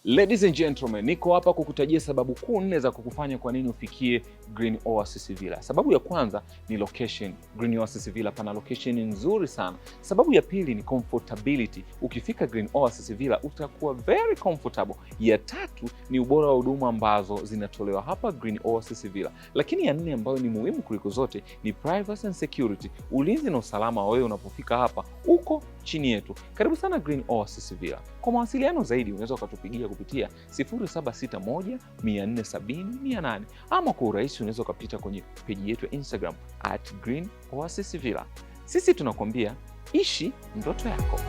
Ladies and gentlemen, niko hapa kukutajia sababu kuu 4 za kukufanya kwa nini ufikie Green Oasis Villa. Sababu ya kwanza ni location. Green Oasis Villa pana location nzuri sana. Sababu ya pili ni comfortability. Ukifika Green Oasis Villa utakuwa very comfortable. Ya tatu ni ubora wa huduma ambazo zinatolewa hapa Green Oasis Villa. Lakini ya 4 ambayo ni muhimu kuliko zote ni privacy and security. Ulinzi na usalama wa wewe unapofika hapa uko chini yetu. Karibu sana Green Oasis Villa. Kwa mawasiliano zaidi unaweza ukatupigia kupitia 0761 470 100 ama kwa urahisi unaweza ukapita kwenye peji yetu ya Instagram @GreenOasisVilla. Sisi tunakwambia ishi ndoto yako.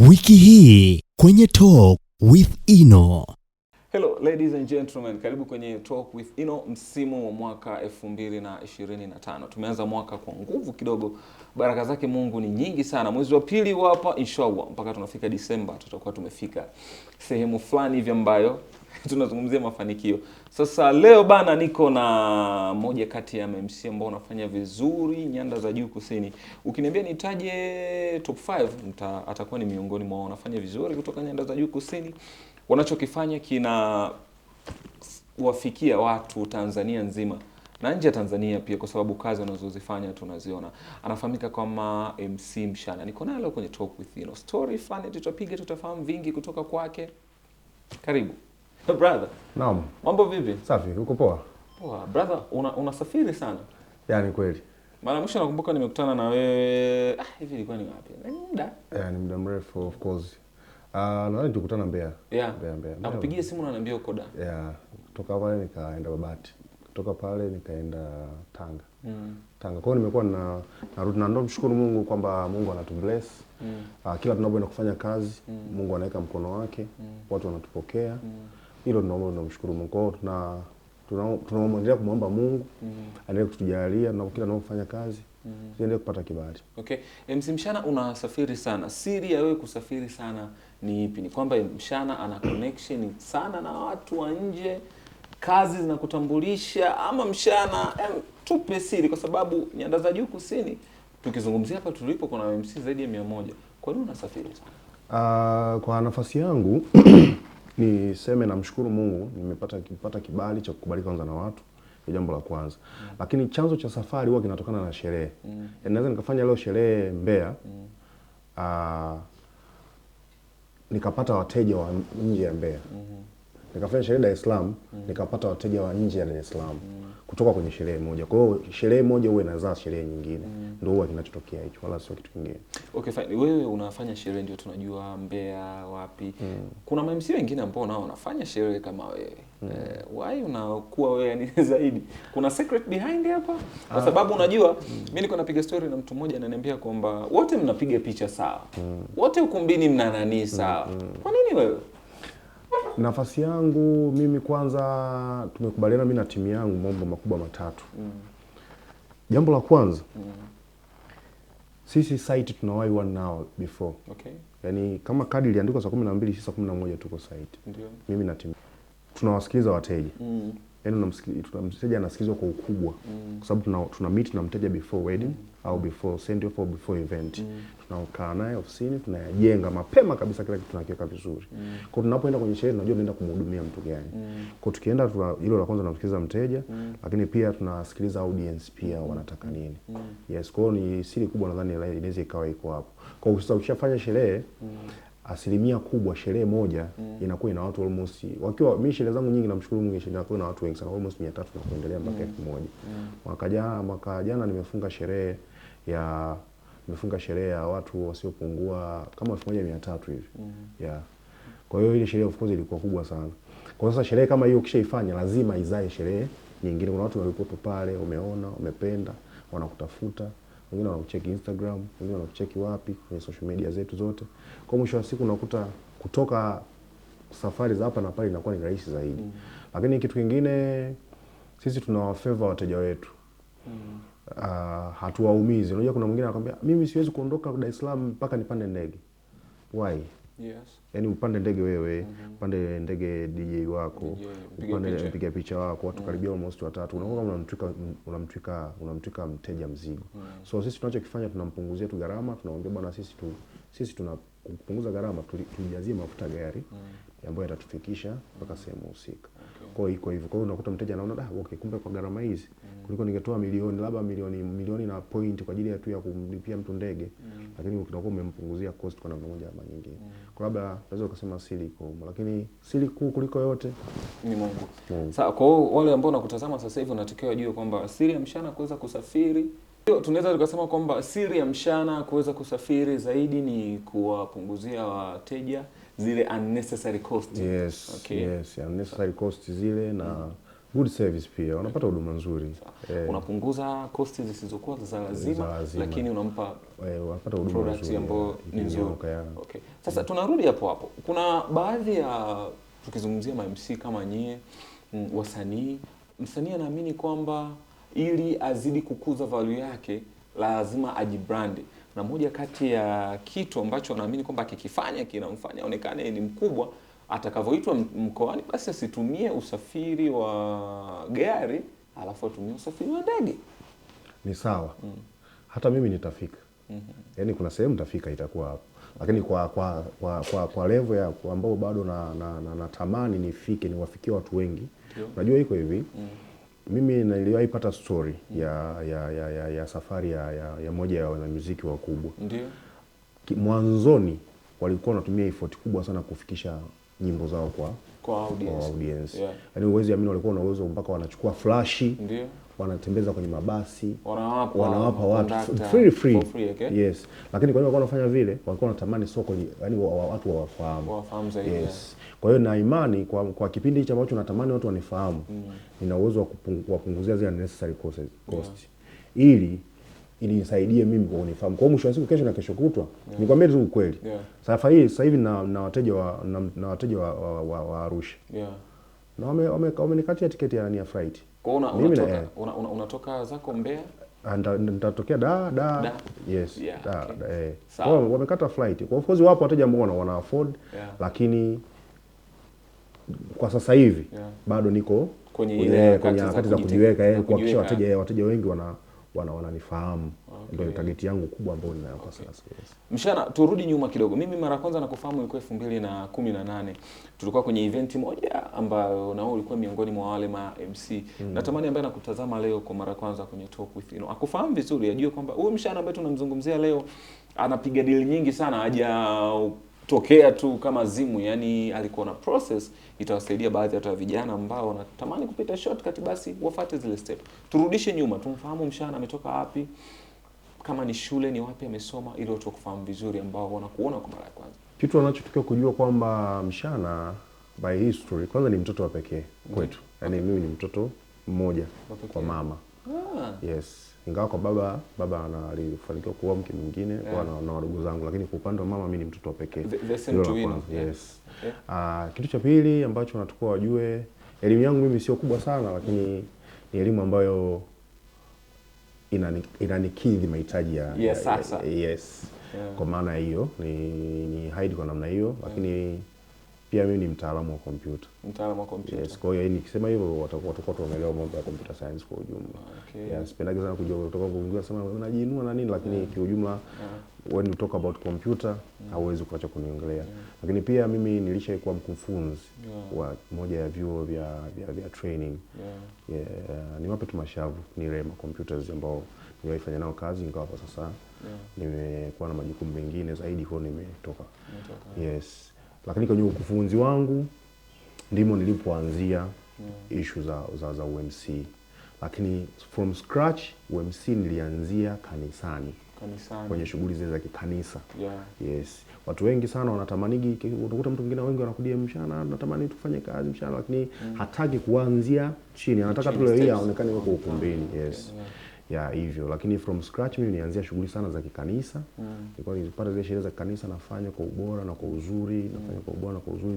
Wiki hii kwenye Talk with Ino. Hello ladies and gentlemen, karibu kwenye Talk with Ino msimu wa mwaka 2025. Tumeanza mwaka kwa nguvu kidogo. Baraka zake Mungu ni nyingi sana. Mwezi wa pili hapa inshallah mpaka tunafika Disemba tutakuwa tumefika sehemu fulani hivi ambayo tunazungumzia mafanikio. Sasa leo bana niko na moja kati ya MC ambao wanafanya vizuri nyanda za juu kusini. Ukiniambia nitaje top 5 atakuwa ni miongoni mwa wanafanya vizuri kutoka nyanda za juu kusini. Wanachokifanya kina wafikia watu Tanzania nzima na nje ya Tanzania pia, kwa sababu kazi wanazozifanya tunaziona. Anafahamika kama MC Mshana. Niko naye leo kwenye Talk with Ino. Story fun tutapiga, tutafahamu vingi kutoka kwake. Karibu. Brother. Naam. Mambo vipi? Safi, uko poa? Poa. Brother, unasafiri sana. Yaani kweli. Mara mwisho nakumbuka nimekutana na wewe hivi ilikuwa ni wapi? Ni muda. Ni muda mrefu of course. Nadhani tukutana Mbeya. Yeah. Mbeya. Nakupigia simu na niambia uko da. Yeah. Kutoka pale nikaenda Babati. Kutoka pale nikaenda Tanga. Tanga. Kwa hiyo nimekuwa narudi na ndo mshukuru Mungu kwamba Mungu anatubless. Kila tunapoenda kufanya kazi, Mungu anaweka mkono wake, watu wanatupokea. Hilo tunamshukuru Mungu. Kwa hiyo tunaendelea kumwomba Mungu aendelee kutujalia na kila tunapofanya kazi tuendelee kupata kibali. Okay. MC Mshana, unasafiri sana. Siri ya wewe kusafiri sana ni ipi? Ni kwamba Mshana ana connection sana na watu wa nje, kazi zinakutambulisha, ama Mshana tupe siri, kwa sababu nyanda za juu kusini tukizungumzia hapa tulipo kuna MC zaidi ya 100. Kwa nini unasafiri sana? Kwa nafasi yangu niseme namshukuru Mungu nimepata kibali cha kukubalika kwanza na watu. Ni jambo la kwanza. Lakini chanzo cha safari huwa kinatokana na sherehe. Naweza nikafanya leo sherehe Mbeya. Nikapata wateja wa nje ya Mbeya. Nikafanya sherehe Dar es Salaam, nikapata wateja wa nje ya Dar es Salaam kutoka kwenye sherehe moja. Kwa hiyo sherehe moja huwa inazaa sherehe nyingine. Ndio huwa kinachotokea hicho, wala sio kitu kingine. Okay fine. Wewe unafanya sherehe ndio tunajua Mbeya wapi. Kuna MC wengine ambao nao wanafanya sherehe kama wewe. Why unakuwa wewe yani zaidi? Kuna secret behind hapa? Kwa sababu unajua mimi niko napiga story na mtu mmoja ananiambia kwamba wote mnapiga picha sawa. Wote ukumbini mna nani sawa. Kwa nini wewe? Nafasi yangu mimi kwanza tumekubaliana mimi na timu yangu mambo makubwa matatu. Jambo la kwanza, sisi site tunawahi 1 hour before. Okay. Yaani kama kadi iliandikwa saa 12 saa 11 tuko site. Ndio. Mimi na timu. Tunawasikiliza wateja. Yaani mteja anasikizwa kwa ukubwa. Kwa sababu tuna meet na mteja before wedding au before send off au before event. Tunakaa naye ofisini, tunayajenga mapema kabisa, kila kitu tunakiweka vizuri. Kwa hiyo tunapoenda kwenye sherehe tunajua tunaenda kumhudumia mtu gani. Kwa hiyo tukienda hilo la kwanza tunamsikiliza mteja, lakini pia tunasikiliza audience pia wanataka nini. Yes, kwa hiyo ni siri kubwa nadhani inaweza ikawa iko hapo. Kwa hiyo sasa ukishafanya sherehe asilimia kubwa sherehe moja inakuwa ina watu almost wakiwa mimi sherehe zangu nyingi namshukuru Mungu inakuwa na watu wengi sana almost 300 na kuendelea mpaka 1000. Mwaka jana nimefunga sherehe ya watu wasiopungua kama 1300 hivi. Yeah. Kwa hiyo ile sherehe of course ilikuwa kubwa sana. Kwa sasa sherehe kama hiyo ukishaifanya lazima izae sherehe nyingine. Kuna watu walipopo pale, umeona, umependa, wanakutafuta. Wengine wanakucheki Instagram, wengine wanakucheki wapi kwenye social media zetu zote. Kwa mwisho wa siku unakuta kutoka safari za hapa na pale inakuwa ni rahisi zaidi. Lakini kitu kingine sisi tunawafavor wateja wetu. Hatuwaumizi. Unajua kuna mwingine anakuambia mimi siwezi kuondoka Dar es Salaam mpaka nipande ndege. Why? Yes. Yaani upande ndege wewe, upande ndege DJ wako, upande mpiga picha wako, watu karibia almost watatu. Unakuwa unamtwika mteja mzigo. So sisi tunachokifanya tunampunguzia tu gharama, tunamwambia bwana sisi tunapunguza gharama, tujazie mafuta gari ambayo yatatufikisha mpaka sehemu husika. Kwa hiyo iko hivyo. Kwa hiyo unakuta mteja anaona okay, kumbe kwa gharama hizi kuliko ningetoa milioni, labda milioni na point kwa ajili ya tu ya kumlipia mtu ndege, lakini unakuwa umempunguzia cost kwa namna moja ama nyingine. Kwa labda naweza kusema siri iko, lakini siri kuu kuliko yote ni Mungu. Sasa kwa wale ambao nakutazama sasa hivi unatakiwa wajue kwamba siri ya mshana kuweza kusafiri, tunaweza tukasema kwamba siri ya mshana kuweza kusafiri zaidi ni kuwapunguzia wateja zile unnecessary cost. Yes, okay. Yes, unnecessary cost zile na good service pia. Wanapata huduma nzuri. Unapunguza cost zisizokuwa za lazima, lakini unampa wanapata huduma nzuri ambayo ni nzuri. Okay. Sasa tunarudi hapo. Kuna baadhi ya tukizungumzia ma-MC kama nyie, wasanii, msanii anaamini kwamba ili azidi kukuza value yake lazima ajibrand. Na moja kati ya kitu ambacho anaamini kwamba akikifanya kinamfanya aonekane ni mkubwa, atakavyoitwa mkoani basi asitumie usafiri wa gari, alafu atumie usafiri wa ndege. Ni sawa. Hata mimi nitafika. Yaani kuna sehemu nitafika itakuwa hapo. Lakini kwa level ya ambao bado natamani nifike, niwafikie watu wengi. Unajua iko hivi. Mimi niliwahi pata story ya safari ya moja ya wanamuziki wakubwa. Ndio. Mwanzoni walikuwa wanatumia effort kubwa sana kufikisha nyimbo zao kwa audience. Yeah. Yaani uwezi amini walikuwa na uwezo mpaka wanachukua flash, ndio, wanatembeza kwenye mabasi, wanawapa watu free. Okay? Yes. Lakini kwa nini walikuwa wanafanya vile? Walikuwa wanatamani soko, yaani watu wawafahamu. Zaidi. Yes. Kwa hiyo na imani kwa kipindi hicho ambacho natamani watu wanifahamu, nina uwezo wa kuwapunguzia zile unnecessary cost. Ili nisaidie mimi kwa unifahamu. Kwa mwisho wa siku, kesho na kesho kutwa, nikwambie tu ukweli. Sasa hivi na wateja wa Arusha. Na wamenikatia tiketi ya flight. Kwa unatoka zako Mbeya? Nitatokea da. Yes. Okay. Wamekata flight. Kwa hivyo wapo wateja ambao wana afford, lakini kwa sasa hivi bado niko kwenye harakati za kujiweka, kuhakikisha wateja wengi wananifahamu. Ndio target yangu kubwa ambayo ninayo kwa sasa. Yes. Mshana, turudi nyuma kidogo. Mimi mara kwanza nakufahamu ilikuwa 2018. Tulikuwa kwenye event moja ambayo na wewe ulikuwa miongoni mwa wale ma-MC. Natamani ambaye nakutazama leo kwa mara kwanza kwenye Talk with Ino akufahamu vizuri, ajue kwamba huyu Mshana ambaye tunamzungumzia leo anapiga deal nyingi sana, hajatokea tu kama zimu, yani alikuwa na process. Itawasaidia baadhi ya vijana ambao wanatamani kupita shortcut, basi wafuate zile step. Turudishe nyuma, tumfahamu Mshana ametoka wapi, kama ni shule ni wapi amesoma, ili watu kufahamu vizuri ambao wanakuona kwa mara ya kwanza. Kitu wanachotakiwa kujua kwamba Mshana by history kwanza ni mtoto wa pekee kwetu. Yaani mimi ni mtoto mmoja kwa mama. Yes. Ingawa kwa baba alifanikiwa kuoa mke mwingine na wadogo zangu, lakini kwa upande wa mama mimi ni mtoto wa pekee. Yes. Kitu cha pili ambacho natakiwa wajue, elimu yangu mimi sio kubwa sana, lakini ni elimu ambayo inanikidhi mahitaji ya sasa. Yes. Kwa maana hiyo ni hide kwa namna hiyo, lakini pia mimi ni mtaalamu wa kompyuta. Yes. Kwa hiyo nikisema hivyo watakuwa tunaelewa mambo ya computer science kwa ujumla. Okay. Yes, sipendagi sana kujua kutoka kuongea sema unajiinua na nini, lakini kwa ujumla when you talk about computer hauwezi kuacha kuniongelea. Lakini pia mimi nilishaikuwa mkufunzi wa moja ya vyuo vya training. Niwape tu mashavu ni Rema Computers ambao nilifanya nao kazi, ingawa kwa sasa nimekuwa na majukumu mengine zaidi, kwa nimetoka. Yes. Lakini kwenye ukufunzi wangu ndimo nilipoanzia issue za UMC. Lakini from scratch UMC nilianzia kanisani. Kwenye shughuli zile za kikanisa. Yes. Watu wengi sana wanatamanigi, utakuta mtu mwingine wengi wanakudia Mshana, natamani tufanye kazi Mshana, lakini hataki kuanzia chini. Anataka tu leo aonekane yuko ukumbini. Yes. Hivyo. Lakini from scratch mimi nianzia shughuli sana za kikanisa. Nilikuwa nilipata zile sherehe za kanisa nafanya kwa ubora na kwa uzuri,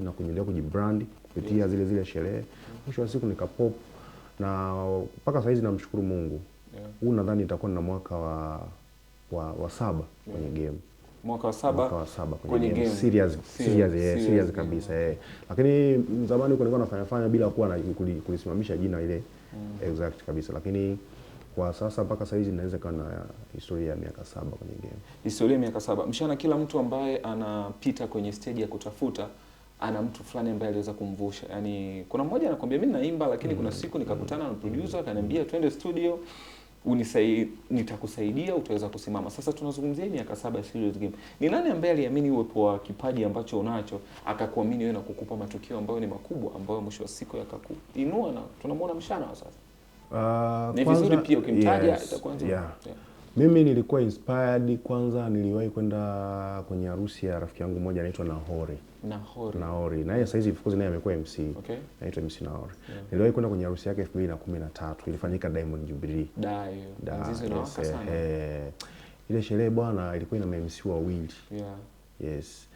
na kuendelea kujibrand kupitia zile sherehe. Mwisho wa siku nikapop, na mpaka sasa hizi namshukuru Mungu. Huu nadhani itakuwa na mwaka wa 7 kwenye game. Mwaka wa 7 kwenye game. Serious kabisa. Lakini zamani huko nilikuwa nafanya bila kuwa na kulisimamisha jina ile exact kabisa. Lakini kwa sasa mpaka sasa hizi inaweza kuwa na historia ya miaka 7 kwenye game. Historia ya miaka 7. Mshana, kila mtu ambaye anapita kwenye stage ya kutafuta ana mtu fulani ambaye aliweza kumvusha. Yaani kuna mmoja anakuambia mimi naimba, lakini kuna siku nikakutana na producer akaniambia twende studio nitakusaidia utaweza kusimama. Sasa tunazungumzia miaka 7 serious game. Ni nani ambaye aliamini uwepo wa kipaji ambacho unacho akakuamini wewe na kukupa matukio ambayo ni makubwa ambayo mwisho wa siku yakakuinua na tunamwona Mshana wa sasa? Ni vizuri pia ukimtaja kwanza. Mimi nilikuwa inspired kwanza, niliwahi kwenda kwenye harusi ya rafiki yangu mmoja anaitwa Nahori. Na yeye sasa hivi of course naye amekuwa MC. Okay. Anaitwa MC Nahori. Niliwahi kwenda kwenye harusi yake 2013. Ilifanyika Diamond Jubilee. Ile sherehe bwana ilikuwa ina MC wawili. Yes.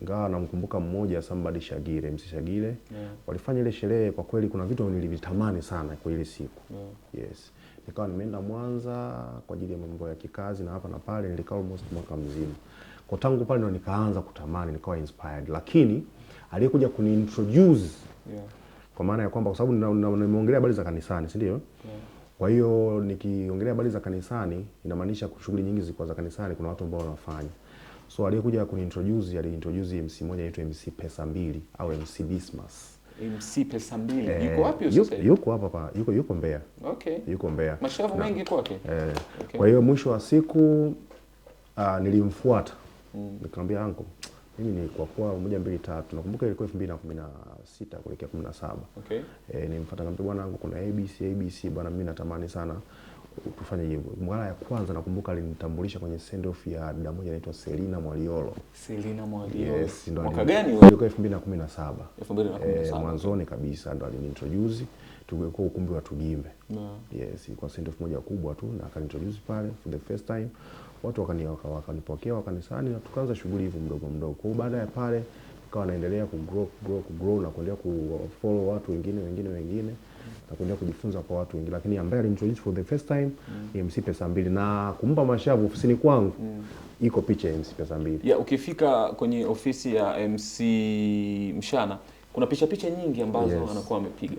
Ingawa namkumbuka mmoja Somebody Shagire, MC Shagire. Walifanya ile sherehe, kwa kweli kuna vitu nilivitamani sana kwa ile siku. Yes. Nikawa nimeenda Mwanza kwa ajili ya mambo ya kikazi na hapa na pale, nilikaa almost mwaka mzima. Kwa tangu pale ndo nikaanza kutamani, nikawa inspired. Lakini aliyekuja kuniintroduce kwa maana ya kwamba kwa sababu nimeongelea habari za kanisani, si ndio? Kwa hiyo nikiongelea habari za kanisani inamaanisha shughuli nyingi ziko za kanisani, kuna watu ambao wanafanya. So aliyekuja aliintroduce MC mmoja anaitwa MC Pesa Mbili au MC Dismas. MC Pesa Mbili. Yuko wapi sasa? Yuko hapa yuko Mbeya. Okay. Yuko Mbeya. Mashavu mengi kwake. Okay. Kwa hiyo mwisho wa siku nilimfuata. Nikamwambia anko, mimi ni kwa 1 2 3. Nakumbuka ilikuwa 2016 kuelekea 17. Okay. Nilimfuata nikamwambia bwana anko kuna ABC bwana mimi natamani sana tufanye hivyo. Mara ya kwanza nakumbuka alinitambulisha kwenye send off ya dada moja anaitwa Selina Mwaliolo. Yes, ndo mwaka gani huo? Ilikuwa 2017. 2017. Mwanzoni kabisa ndo aliniintroduce. Tulikuwa ukumbi wa Tugimbe. Yes, ilikuwa send off moja kubwa tu na akanintroduce pale for the first time. Watu wakanipokea wakanisani na tukaanza shughuli hivyo mdogo. Kwa baada ya pale tukawa naendelea kugrow na kuendelea kufollow watu wengine na kuendelea kujifunza kwa watu wengine, lakini ambaye alintroduce for the first time ni MC Pesa Mbili na kumpa mashavu ofisini kwangu iko picha ya MC Pesa Mbili. Ukifika kwenye ofisi ya MC Mshana kuna picha nyingi ambazo anakuwa amepiga.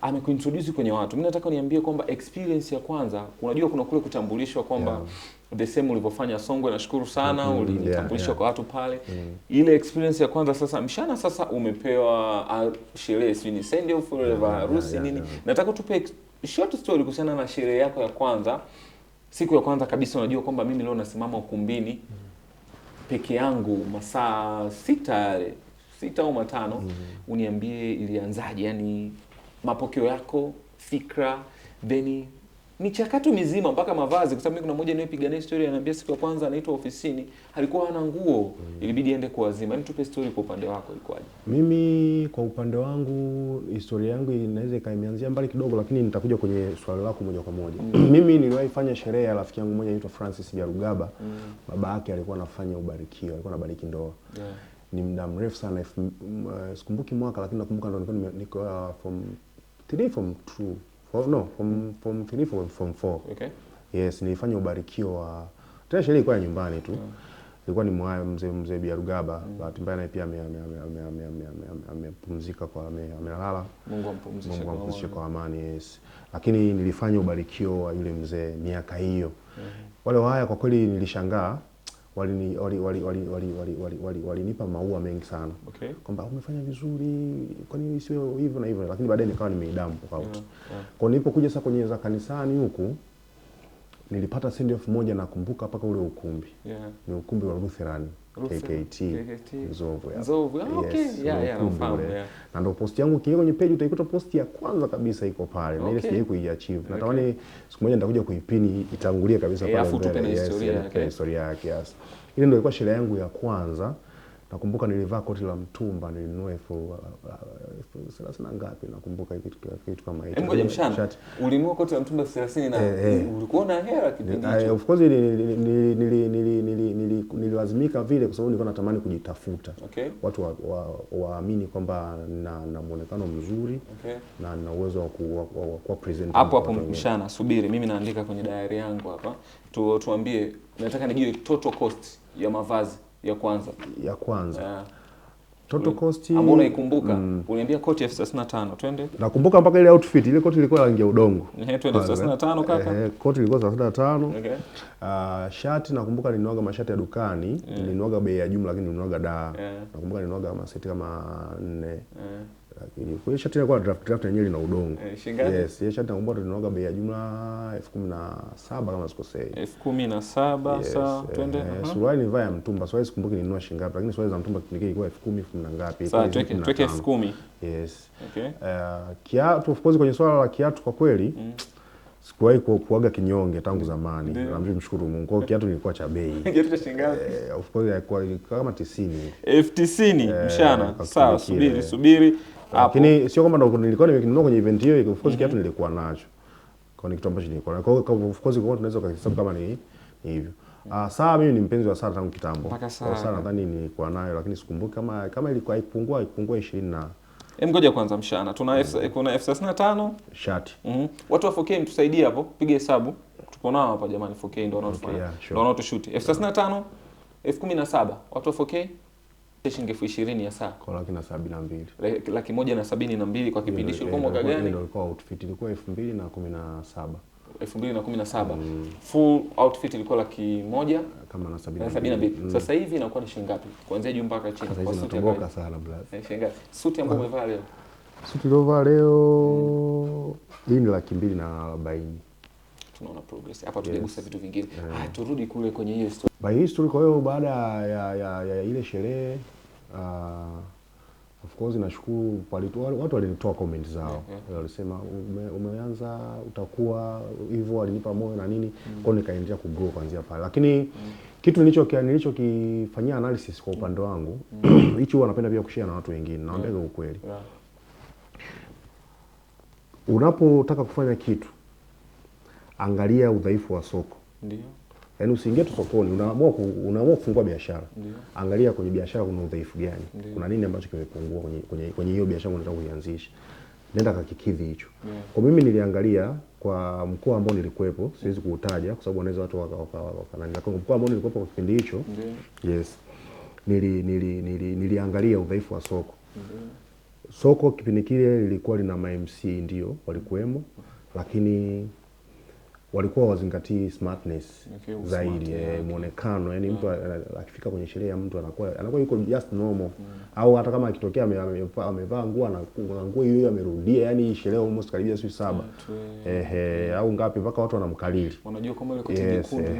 Amekuintroduce kwenye watu. Mimi nataka niambie kwamba experience ya kwanza, unajua kuna kule kutambulishwa kwamba the same ulivyofanya Songwe, nashukuru sana ulinitambulisha kwa watu pale. Ile experience ya kwanza sasa Mshana sasa umepewa sherehe ni send off forever harusi nini. Nataka tupe short story kuhusiana na sherehe yako ya kwanza. Siku ya kwanza kabisa unajua kwamba mimi leo nasimama ukumbini peke yangu masaa 6 au 5. Uniambie ilianzaje, yani mapokeo yako, fikra, then michakato mizima mpaka mavazi, kwa sababu kuna mmoja nimepiga naye story ananiambia siku ya kwanza anaitwa ofisini alikuwa hana nguo, ilibidi aende kuwazima. Hebu tupe story kwa upande wako ilikuwaje? Mimi kwa upande wangu historia yangu inaweza ikaanzia mbali kidogo, lakini nitakuja kwenye swali lako moja kwa moja. Mimi niliwahi fanya sherehe ya rafiki yangu mmoja anaitwa Francis Biarugaba. Baba yake alikuwa anafanya ubarikio, alikuwa anabariki ndoa. Ni muda mrefu sana, sikumbuki mwaka, lakini nakumbuka ndo niko from 3 from 4. Okay. Yes, nilifanya ubarikio wa tena sherehe ilikuwa nyumbani tu. Ilikuwa ni mzee Biarugaba, bahati mbaya naye pia amepumzika kwa amelala. Mungu ampumzishe kwa amani. Yes. Lakini nilifanya ubarikio wa yule mzee miaka hiyo. Wale waya kwa kweli nilishangaa. Walinipa maua mengi sana. Okay. Kwamba umefanya vizuri, kwa nini isiwe hivyo na hivyo, lakini baadaye nikawa nimeidamu out. Kwa nilipokuja sasa kwenye za kanisani huku nilipata send off moja nakumbuka paka ule ukumbi. Ni ukumbi wa Lutheran KKT Nzovu. Okay. Nafahamu. Na ndio post yangu kiingia kwenye page utaikuta post ya kwanza kabisa iko pale. Na ile sijawahi kuiachieve. Natamani siku moja nitakuja kuipini itangulie kabisa pale mbele. Historia yake. Ile ndio ilikuwa sherehe yangu ya kwanza Nakumbuka nilivaa koti la mtumba nilinunua elfu 30 ngapi, nakumbuka kitu kama hicho. Ngoja mshana. Ulinunua koti la mtumba 30 na ulikuwa na hela kipindi hicho? Of course nililazimika vile kwa sababu nilikuwa natamani kujitafuta. Okay. Watu waamini kwamba na muonekano mzuri. Okay. Na nina uwezo wa kuwa present. Hapo mshana, subiri, mimi naandika kwenye diary yangu hapa. Tuambie, nataka nijue total cost ya mavazi ya kwanza. Total cost ambao unaikumbuka. Uniambia koti 35, twende. Nakumbuka mpaka ile outfit, ile koti ilikuwa rangi ya udongo. Twende 35 kaka. Koti ilikuwa 35. Okay. Shati nakumbuka nilinunua mashati ya dukani, nilinunua bei ya jumla lakini nilinunua daa. Nakumbuka nilinunua maseti kama 4. Lakini kwa shati ilikuwa draft yenyewe ina udongo. Yes, ile shati nakumbuka tulinunua bei ya jumla 17 kama sikosei. 17 sawa, twende. Suruali nilivaa ya mtumba, suruali sikumbuki nilinunua shilingi ngapi, lakini suruali za mtumba ilikuwa 10,000 na ngapi. Sawa, tweke 10,000. Yes. Okay. Kiatu of course kwenye swala la kiatu kwa kweli sikuwahi kuaga kinyonge tangu zamani. Namshukuru Mungu. Kwa kiatu nilikuwa cha bei. Kiatu cha shilingi ngapi? Of course ilikuwa kama 90. 90 mshana. Sawa, subiri. Lakini sio kama ndo nilikuwa nimekinunua kwenye event hiyo, of course kiatu nilikuwa nacho. Kwa ni kitu ambacho nilikuwa nacho. Kwa of course kwa tunaweza kuhesabu kama ni hivyo. Saa mimi ni mpenzi wa saa tangu kitambo. Kwa saa nadhani nilikuwa nayo lakini sikumbuki kama ilikuwa haipungua 20 na. Ngoja kwanza mshana. Kuna F35 shati. Watu wa 4K mtusaidie hapo, piga hesabu. Tupo nao hapa jamani, 4K ndio wanaotufanya. Ndio wanaotushoot. F35 F17 watu wa 4K shilingi 20,000 ya saa. Kwa 172. 172 kwa kipindi hicho. Kwa mwaka gani? Ndio ilikuwa outfit ilikuwa 2017. 2017. Full outfit ilikuwa 100,000 kama na 72. Sasa hivi inakuwa ni shilingi ngapi? Kuanzia juu mpaka chini kwa suti yako sana brother. Shilingi ngapi? Suti ambayo umevaa leo. Suti iliyovaa leo hii ni 240,000. Tunaona progress. Hapa tugegusa vitu vingine. Turudi kule kwenye hiyo story. By history kwa hiyo baada ya ile sherehe of course nashukuru watu walinitoa comment zao. Walisema umeanza utakuwa hivyo, walinipa moyo na nini. Kwa hiyo nikaendelea kugrow kuanzia pale. Lakini kitu nilichokifanyia analysis kwa upande wangu, hicho huwa napenda pia kushare na watu wengine. Naambia ukweli. Unapotaka kufanya kitu, angalia udhaifu wa soko. Ndio. Yaani usiingie tu sokoni, unaamua kufungua biashara. Angalia kwenye biashara kuna udhaifu gani. Kuna nini ambacho kimepungua kwenye hiyo biashara unataka kuianzisha. Nenda kakikidhi hicho. Kwa mimi niliangalia kwa mkoa ambao nilikuwepo, siwezi kuutaja kwa sababu wanaweza watu wakanani. Kwa mkoa ambao nilikuwepo kwa kipindi hicho, yes. Niliangalia udhaifu wa soko. Soko kipindi kile lilikuwa lina ma-MC ndio walikuwemo, lakini walikuwa wazingatii smartness zaidi, muonekano. Yani mtu akifika kwenye sherehe ya mtu anakuwa yuko just normal. Au hata kama akitokea amevaa nguo hiyo amerudia, yani sherehe almost karibia siku 7. Au ngapi mpaka watu wanamkalili. Wanajua kama ile koti nyekundu.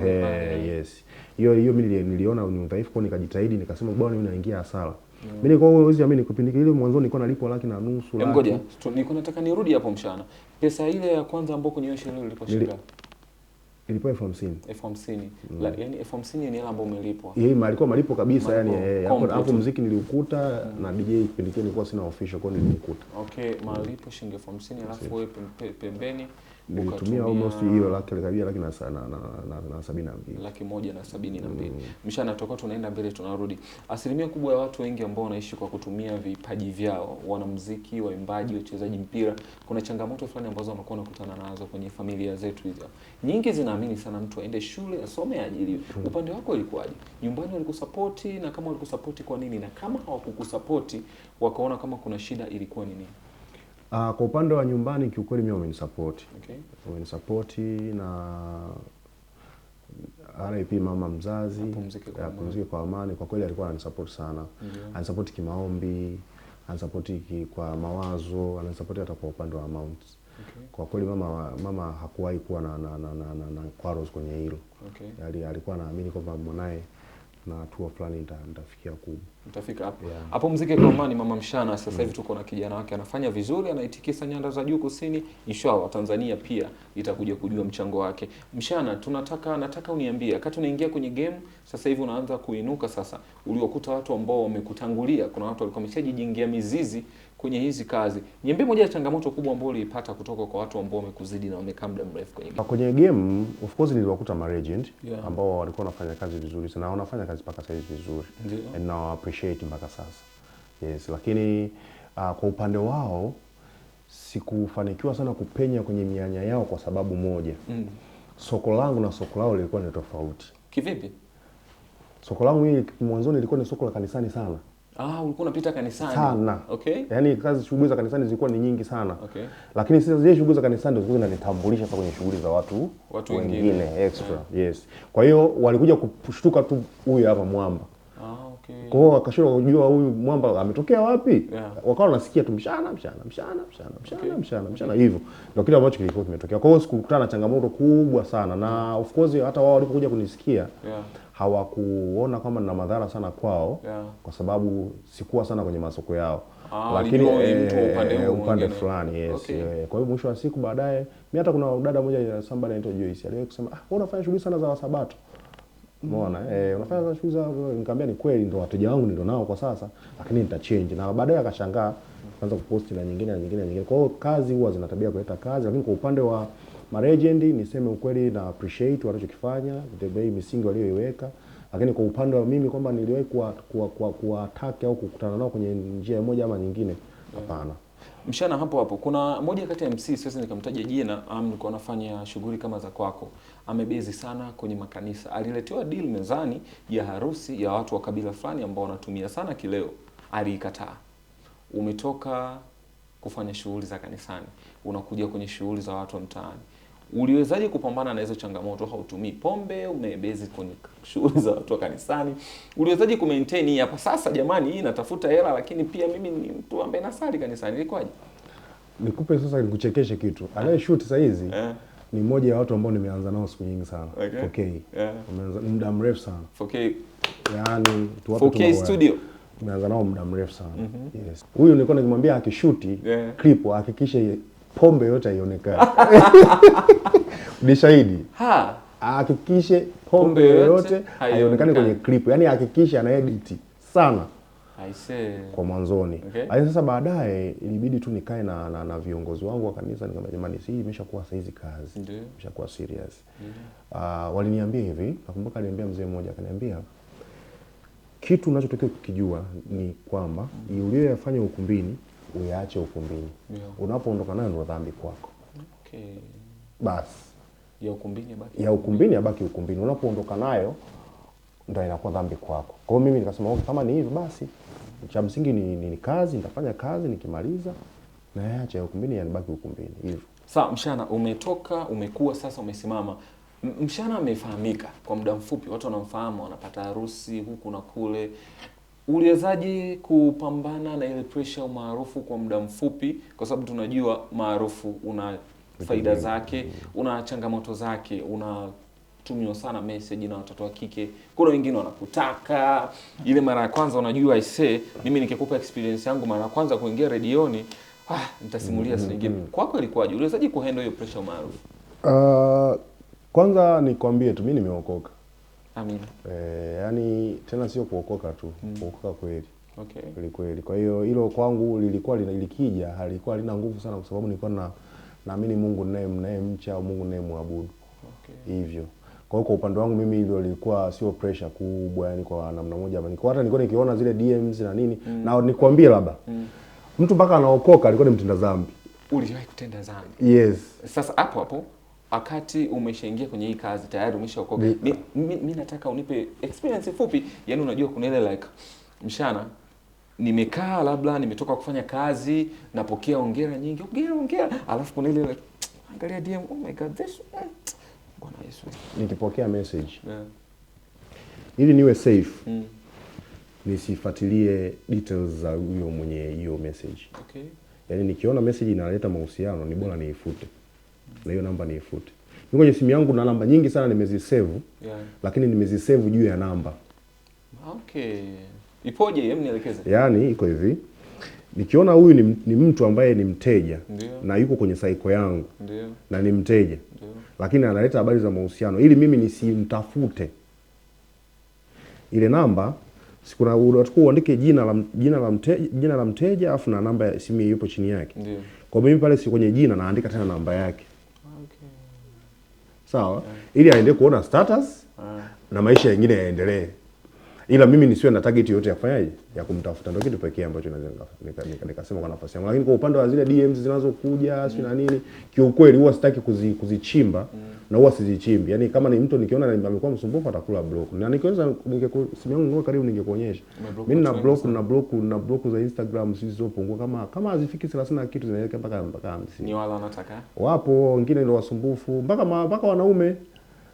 Yes. Hiyo mimi niliona ni udhaifu, kwa nikajitahidi nikasema bwana mimi naingia hasara. Mimi nilikuwa huwezi amini kipindi kile mwanzo nilikuwa nalipwa 1,200,000. Ngoja, nilikuwa nataka nirudi hapo mshana. Pesa ile ya kwanza ambayo kwenye hiyo sherehe ilikuwa shilingi ngapi? Ilikuwa 50,000. 50,000. Yani 50,000 ni hela ambayo umelipwa. Alikuwa malipo kabisa yani hapo muziki niliukuta na DJ kipindi kile nilikuwa sina official kwa nilikuta. Okay, malipo shilingi 50,000 alafu wewe pembeni nilitumia almost hiyo laki na 72. 172. Mshana tutakuwa tunaenda mbele tunarudi. Asilimia kubwa ya watu wengi ambao wanaishi kwa kutumia vipaji vyao, wanamuziki, waimbaji, wachezaji mpira, kuna changamoto fulani ambazo wanakuwa wanakutana nazo kwenye familia zetu hizo. Nyingi zinaamini sana mtu aende shule, asome, ajiriwe. Upande wako ilikuwaje? Nyumbani walikusupport, na kama walikusupport kwa nini? Na kama hawakukusupport wakaona kama kuna shida, ilikuwa ni nini? Kwa upande wa nyumbani kiukweli mimi wamenisupport. Okay. Wamenisupport na RIP mama mzazi, apumzike kwa amani. Kwa kweli alikuwa ananisupport sana. Anisupport kimaombi, anisupport kwa mawazo, anisupport hata kwa upande wa amounts. Kwa kweli mama hakuwahi kuwa na quarrels kwenye hilo. Alikuwa anaamini kwamba mwanae na hatua fulani nitafikia kubwa. Utafika hapo. Yeah. Hapo mziki kwa amani Mama Mshana sasa hivi tuko na kijana wake anafanya vizuri, anaitikisa nyanda za juu kusini. Inshallah Tanzania pia itakuja kujua mchango wake. Mshana, nataka uniambie wakati unaingia kwenye game sasa hivi unaanza kuinuka sasa, uliokuta watu ambao wamekutangulia, kuna watu walikuwa wameshajijingia mizizi kwenye hizi kazi. Niambie moja ya changamoto kubwa ambayo uliipata kutoka kwa watu ambao wamekuzidi na wamekaa muda mrefu kwenye game. Kwenye game of course niliwakuta legend ambao walikuwa wanafanya kazi vizuri sana, wanafanya kazi mpaka sasa hivi vizuri. And now appreciate mpaka sasa. Yes, lakini kwa upande wao sikufanikiwa sana kupenya kwenye mianya yao kwa sababu moja. Soko langu na soko lao lilikuwa ni tofauti. Kivipi? Soko langu mimi mwanzoni lilikuwa ni soko la kanisani sana. Ulikuwa unapita kanisani sana. Okay. Yaani shughuli za kanisani zilikuwa ni nyingi sana. Okay. Lakini sasa zile shughuli za kanisani ndio zilikuwa zinanitambulisha sasa kwenye shughuli za watu wengine extra. Yes. Kwa hiyo walikuja kushtuka tu huyu hapa mwamba. Okay. Kwa hiyo wakashindwa kujua huyu mwamba ametokea wapi. Wakawa wanasikia tu mshana hivyo. Ndio kile ambacho kilikuwa kimetokea. Kwa hiyo sikukutana na changamoto kubwa sana na of course hata wao walipokuja kunisikia hawakuona kama nina madhara sana kwao kwa sababu sikuwa sana kwenye masoko yao. Lakini upande fulani yes. Okay. Kwa hiyo mwisho wa siku baadaye mimi hata kuna dada moja somebody anaitwa Joyce aliwahi kusema wewe unafanya shughuli sana za Wasabato. Umeona unafanya shughuli za, nikamwambia ni kweli ndio wateja wangu ndio nao kwa sasa lakini nitachange. Na baadaye akashangaa akaanza kuposti na nyingine. Kwa hiyo kazi huwa zina tabia kuleta kazi, lakini kwa upande wa legend niseme ukweli na appreciate wanachokifanya, the way misingi walioiweka. Lakini kwa upande wa mimi kwamba niliwahi kuwa attack au kukutana nao kwenye njia moja ama nyingine, hapana. Mshana, hapo kuna moja kati ya MC siwezi nikamtaja jina, alikuwa anafanya shughuli kama za kwako. Amebezi sana kwenye makanisa. Aliletewa deal mezani ya harusi ya watu wa kabila fulani ambao wanatumia sana kileo. Aliikataa. Umetoka kufanya shughuli za kanisani, unakuja kwenye shughuli za watu wa mtaani. Uliwezaje kupambana na hizo changamoto? Hautumii pombe, umebezi kwenye shughuli za watu wa kanisani. Uliwezaje kumaintain hapa sasa jamani hii natafuta hela lakini pia mimi ni mtu ambaye nasali kanisani? Ilikuwaje? Nikupe sasa nikuchekeshe kitu. Anayeshoot sasa hizi ni mmoja ya watu ambao nimeanza nao siku nyingi sana. Okay. Nimeanza muda mrefu sana. Okay. Yaani tu watu 4K studio. Nimeanza nao muda mrefu sana. Yes. Huyu nilikuwa nikimwambia akishuti clip hakikisha pombe yote haionekani. Ni shahidi. Hakikishe pombe yote haionekani kwenye clip. Yaani hakikisha ana edit sana. I see. Kwa mwanzoni. Okay. Sasa baadaye ilibidi tu nikae na viongozi wangu wa kanisa nikamwambia jamani hii imeshakuwa saizi kazi. Imeshakuwa serious. Waliniambia hivi, nakumbuka aliniambia mzee mmoja akaniambia kitu unachotakiwa kukijua ni kwamba uliyoyafanya ukumbini uyaache ukumbini. Unapoondoka nayo ndio dhambi kwako. Okay. Basi ya ukumbini yabaki ukumbini. Unapoondoka nayo ndio inakuwa dhambi kwako. Kwa hiyo mimi nikasema okay, kama ni hivyo basi cha msingi ni kazi, nitafanya kazi nikimaliza na yaache ukumbini yanibaki ukumbini hivyo. Sawa, Mshana, umetoka umekuwa sasa umesimama. Mshana amefahamika kwa muda mfupi, watu wanamfahamu, wanapata harusi huku na kule. Uliwezaje kupambana na ile pressure maarufu kwa muda mfupi, kwa sababu tunajua maarufu una faida zake, una changamoto zake, unatumiwa sana message na watoto wa kike. Kuna wengine wanakutaka. Ile mara ya kwanza unajua mimi nikikupa experience yangu mara ya kwanza kuingia redioni, nitasimulia nyingine. Kwako ilikuwaje? Uliwezaje kuhandle hiyo pressure maarufu? Kwanza nikwambie tu mimi nimeokoka. Amina. Yaani tena sio kuokoka tu, kuokoka kweli. Okay. Kweli. Kwa hiyo hilo kwangu lilikuwa lilikija, halikuwa halina nguvu sana kwa sababu nilikuwa naamini Mungu ninayemcha au Mungu ninayemwabudu. Okay. Hivyo. Kwa hiyo kwa upande wangu mimi hilo lilikuwa sio pressure kubwa yani kwa namna moja ama hata nilikuwa nikiona zile DMs na nini na nikwambie labda. Mtu mpaka anaokoka alikuwa ni mtenda dhambi. Uliwahi kutenda dhambi? Yes. Sasa hapo wakati umeshaingia kwenye hii kazi tayari umeshaokoka. Mimi nataka unipe experience fupi, yani unajua kuna ile like Mshana nimekaa labda nimetoka kufanya kazi, napokea hongera nyingi, hongera, alafu kuna ile like angalia DM, oh my god this Bwana Yesu. Nikipokea message. Ili niwe safe. Nisifuatilie details za huyo mwenye hiyo message. Okay. Yaani nikiona message inaleta mahusiano ni bora niifute. Na hiyo namba niifute. Mimi kwenye simu yangu na namba nyingi sana nimezisave. Lakini nimezisave juu ya namba. Okay. Ipoje, hebu nielekeze. Yaani iko hivi. Nikiona huyu ni mtu ambaye ni mteja. Ndiyo. Na yuko kwenye cycle yangu. Ndiyo. Na ni mteja. Ndiyo. Lakini Lakini analeta habari za mahusiano ili mimi nisimtafute. Ile namba sikuna unatakiwa uandike jina la mteja afu na namba ya simu yupo chini yake. Ndiyo. Kwa mimi pale si kwenye jina naandika tena namba yake. Okay. Sawa? Ili aende kuona status na maisha mengine yaendelee. Ila mimi nisiwe na target yote ya kufanyaje? Ya kumtafuta. Ndio kitu pekee ambacho naweza nikasema kwa nafasi yangu. Lakini kwa upande wa zile DMs zinazokuja si na nini, kiukweli huwa sitaki kuzichimba na huwa sizichimbi. Yaani kama ni mtu nikiona amekuwa msumbufu atakula block. Na nikiweza simu yangu ngao karibu ningekuonyesha. Mimi na block za Instagram zisizopungua kama hazifiki 30 na kitu zinaelekea mpaka 50. Ni wala wanataka. Wapo wengine ndio wasumbufu mpaka wanaume.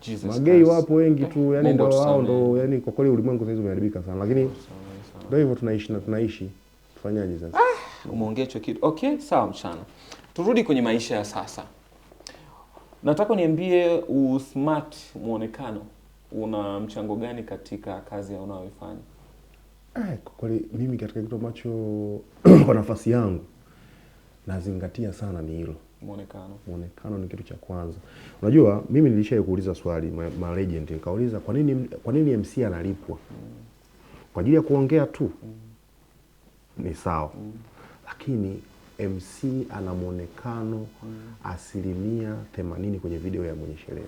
Jesus Magei Christ. Wapo wengi tu, yani Mungu ndio wao atusamehe. ndio, yani kwa kweli ulimwengu sasa umeharibika sana, lakini ndio hivyo tunaishi. Tufanyaje sasa? Umeongea hicho kitu. Okay, sawa mchana. Turudi kwenye maisha ya sasa. Nataka niambie usmart muonekano una mchango gani katika kazi unayoifanya? Kwa kweli mimi katika kitu ambacho kwa nafasi yangu nazingatia sana ni hilo. Muonekano ni kitu cha kwanza. Unajua mimi nilishawahi kuuliza swali ma legend, nikauliza kwa nini MC analipwa? Kwa ajili ya kuongea tu? Ni sawa. Lakini MC ana muonekano 80% kwenye video ya mwenye sherehe.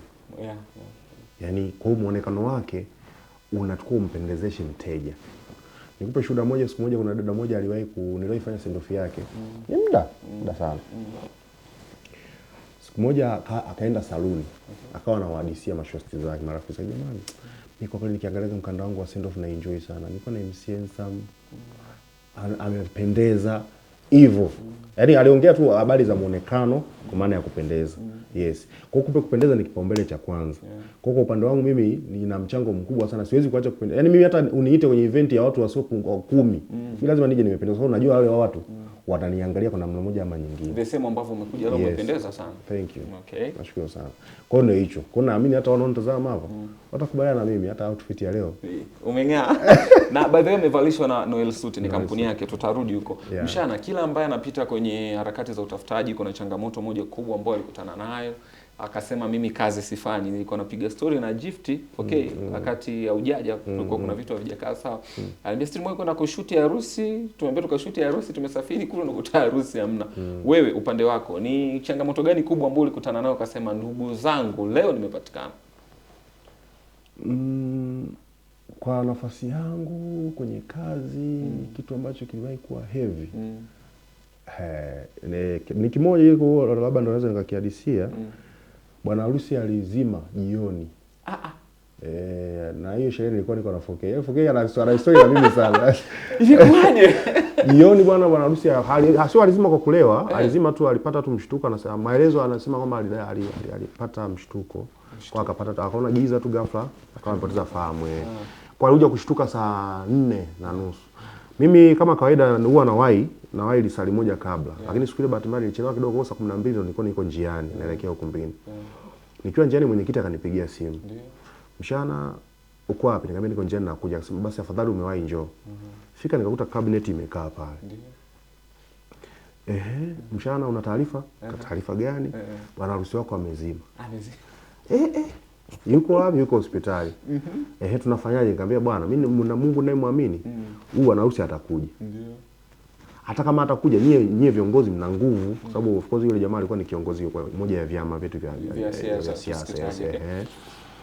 Yaani kwa muonekano wake unatakiwa umpendezeshe mteja. Nikupe shuhuda moja, siku moja kuna dada moja niliwahi fanya send off yake. Ni muda sana. Siku moja akaenda saluni. Akawa anawahadisia mashosti zake, marafiki zake, jamani, mimi kwa kweli nikiangalia mkanda wangu wa send off na enjoy sana. Niko na MC handsome, amependeza hivyo. Yaani aliongea tu habari za muonekano kwa maana ya kupendeza. Yes. Kwa hiyo kupendeza ni kipaumbele cha kwanza. Kwa upande wangu mimi nina mchango mkubwa sana. Siwezi kuacha kupendeza. Yaani mimi hata uniite kwenye event ya watu wasiopungua 10, mimi lazima nije nimependeza. Kwa sababu najua wale watu wataniangalia kwa namna moja ama nyingine. The same ambavyo umekuja leo umependeza sana. Thank you. Okay. Nashukuru sana. Kwa hiyo hicho. Kwa naamini hata wanaonitazama hapa watakubaliana na mimi hata outfit ya leo. Umeng'aa. Na by the way umevalishwa na Noel Suit, ni kampuni yake, tutarudi huko. Mshana, kila ambaye anapita kwenye harakati za utafutaji kuna changamoto moja kubwa ambayo alikutana nayo. Akasema mimi kazi sifanyi, nilikuwa napiga story na Gifty, okay, wakati ya ujaja kulikuwa kuna vitu havijakaa sawa. Aliambia stream kwenda kushoot harusi, tumeambia tukashoot harusi, tumesafiri kule na kuta harusi hamna. Wewe upande wako ni changamoto gani kubwa ambayo ulikutana nayo ukasema ndugu zangu leo nimepatikana? Kwa nafasi yangu kwenye kazi kitu ambacho kiliwahi kuwa heavy. Ni kimoja hiyo labda ndo naweza nikakihadisia. Bwana harusi alizima jioni. Na hiyo sherehe nilikuwa niko na 4K. 4K ana story na mimi sana. Ilikuwaje? Jioni bwana harusi hasio alizima kwa kulewa, alizima tu, alipata tu mshtuko. Anasema maelezo, anasema kwamba alipata mshtuko. Kwa akaona giza tu ghafla, akawa amepoteza fahamu. Kwa alikuja kushtuka saa 4:30. Mimi kama kawaida huwa nawahi lisali moja kabla. Lakini siku ile bahati mbaya nilichelewa kidogo, saa 12 ndio niko njiani naelekea ukumbini. Nikiwa njiani mwenyekiti akanipigia simu. Mshana, uko wapi? Nikamwambia niko njiani nakuja. Akasema basi afadhali umewahi njoo. Fika nikakuta cabinet imekaa pale. Mshana, una taarifa? Taarifa gani? Bwana harusi wako amezima. Yuko wapi? Yuko hospitali. Tunafanyaje? Nikamwambia bwana, mimi na Mungu ninayemwamini, huyu harusi atakuja. Hata kama atakuja, nyie viongozi mna nguvu, kwa sababu of course yule jamaa alikuwa ni kiongozi kwa moja ya vyama vyetu vya siasa.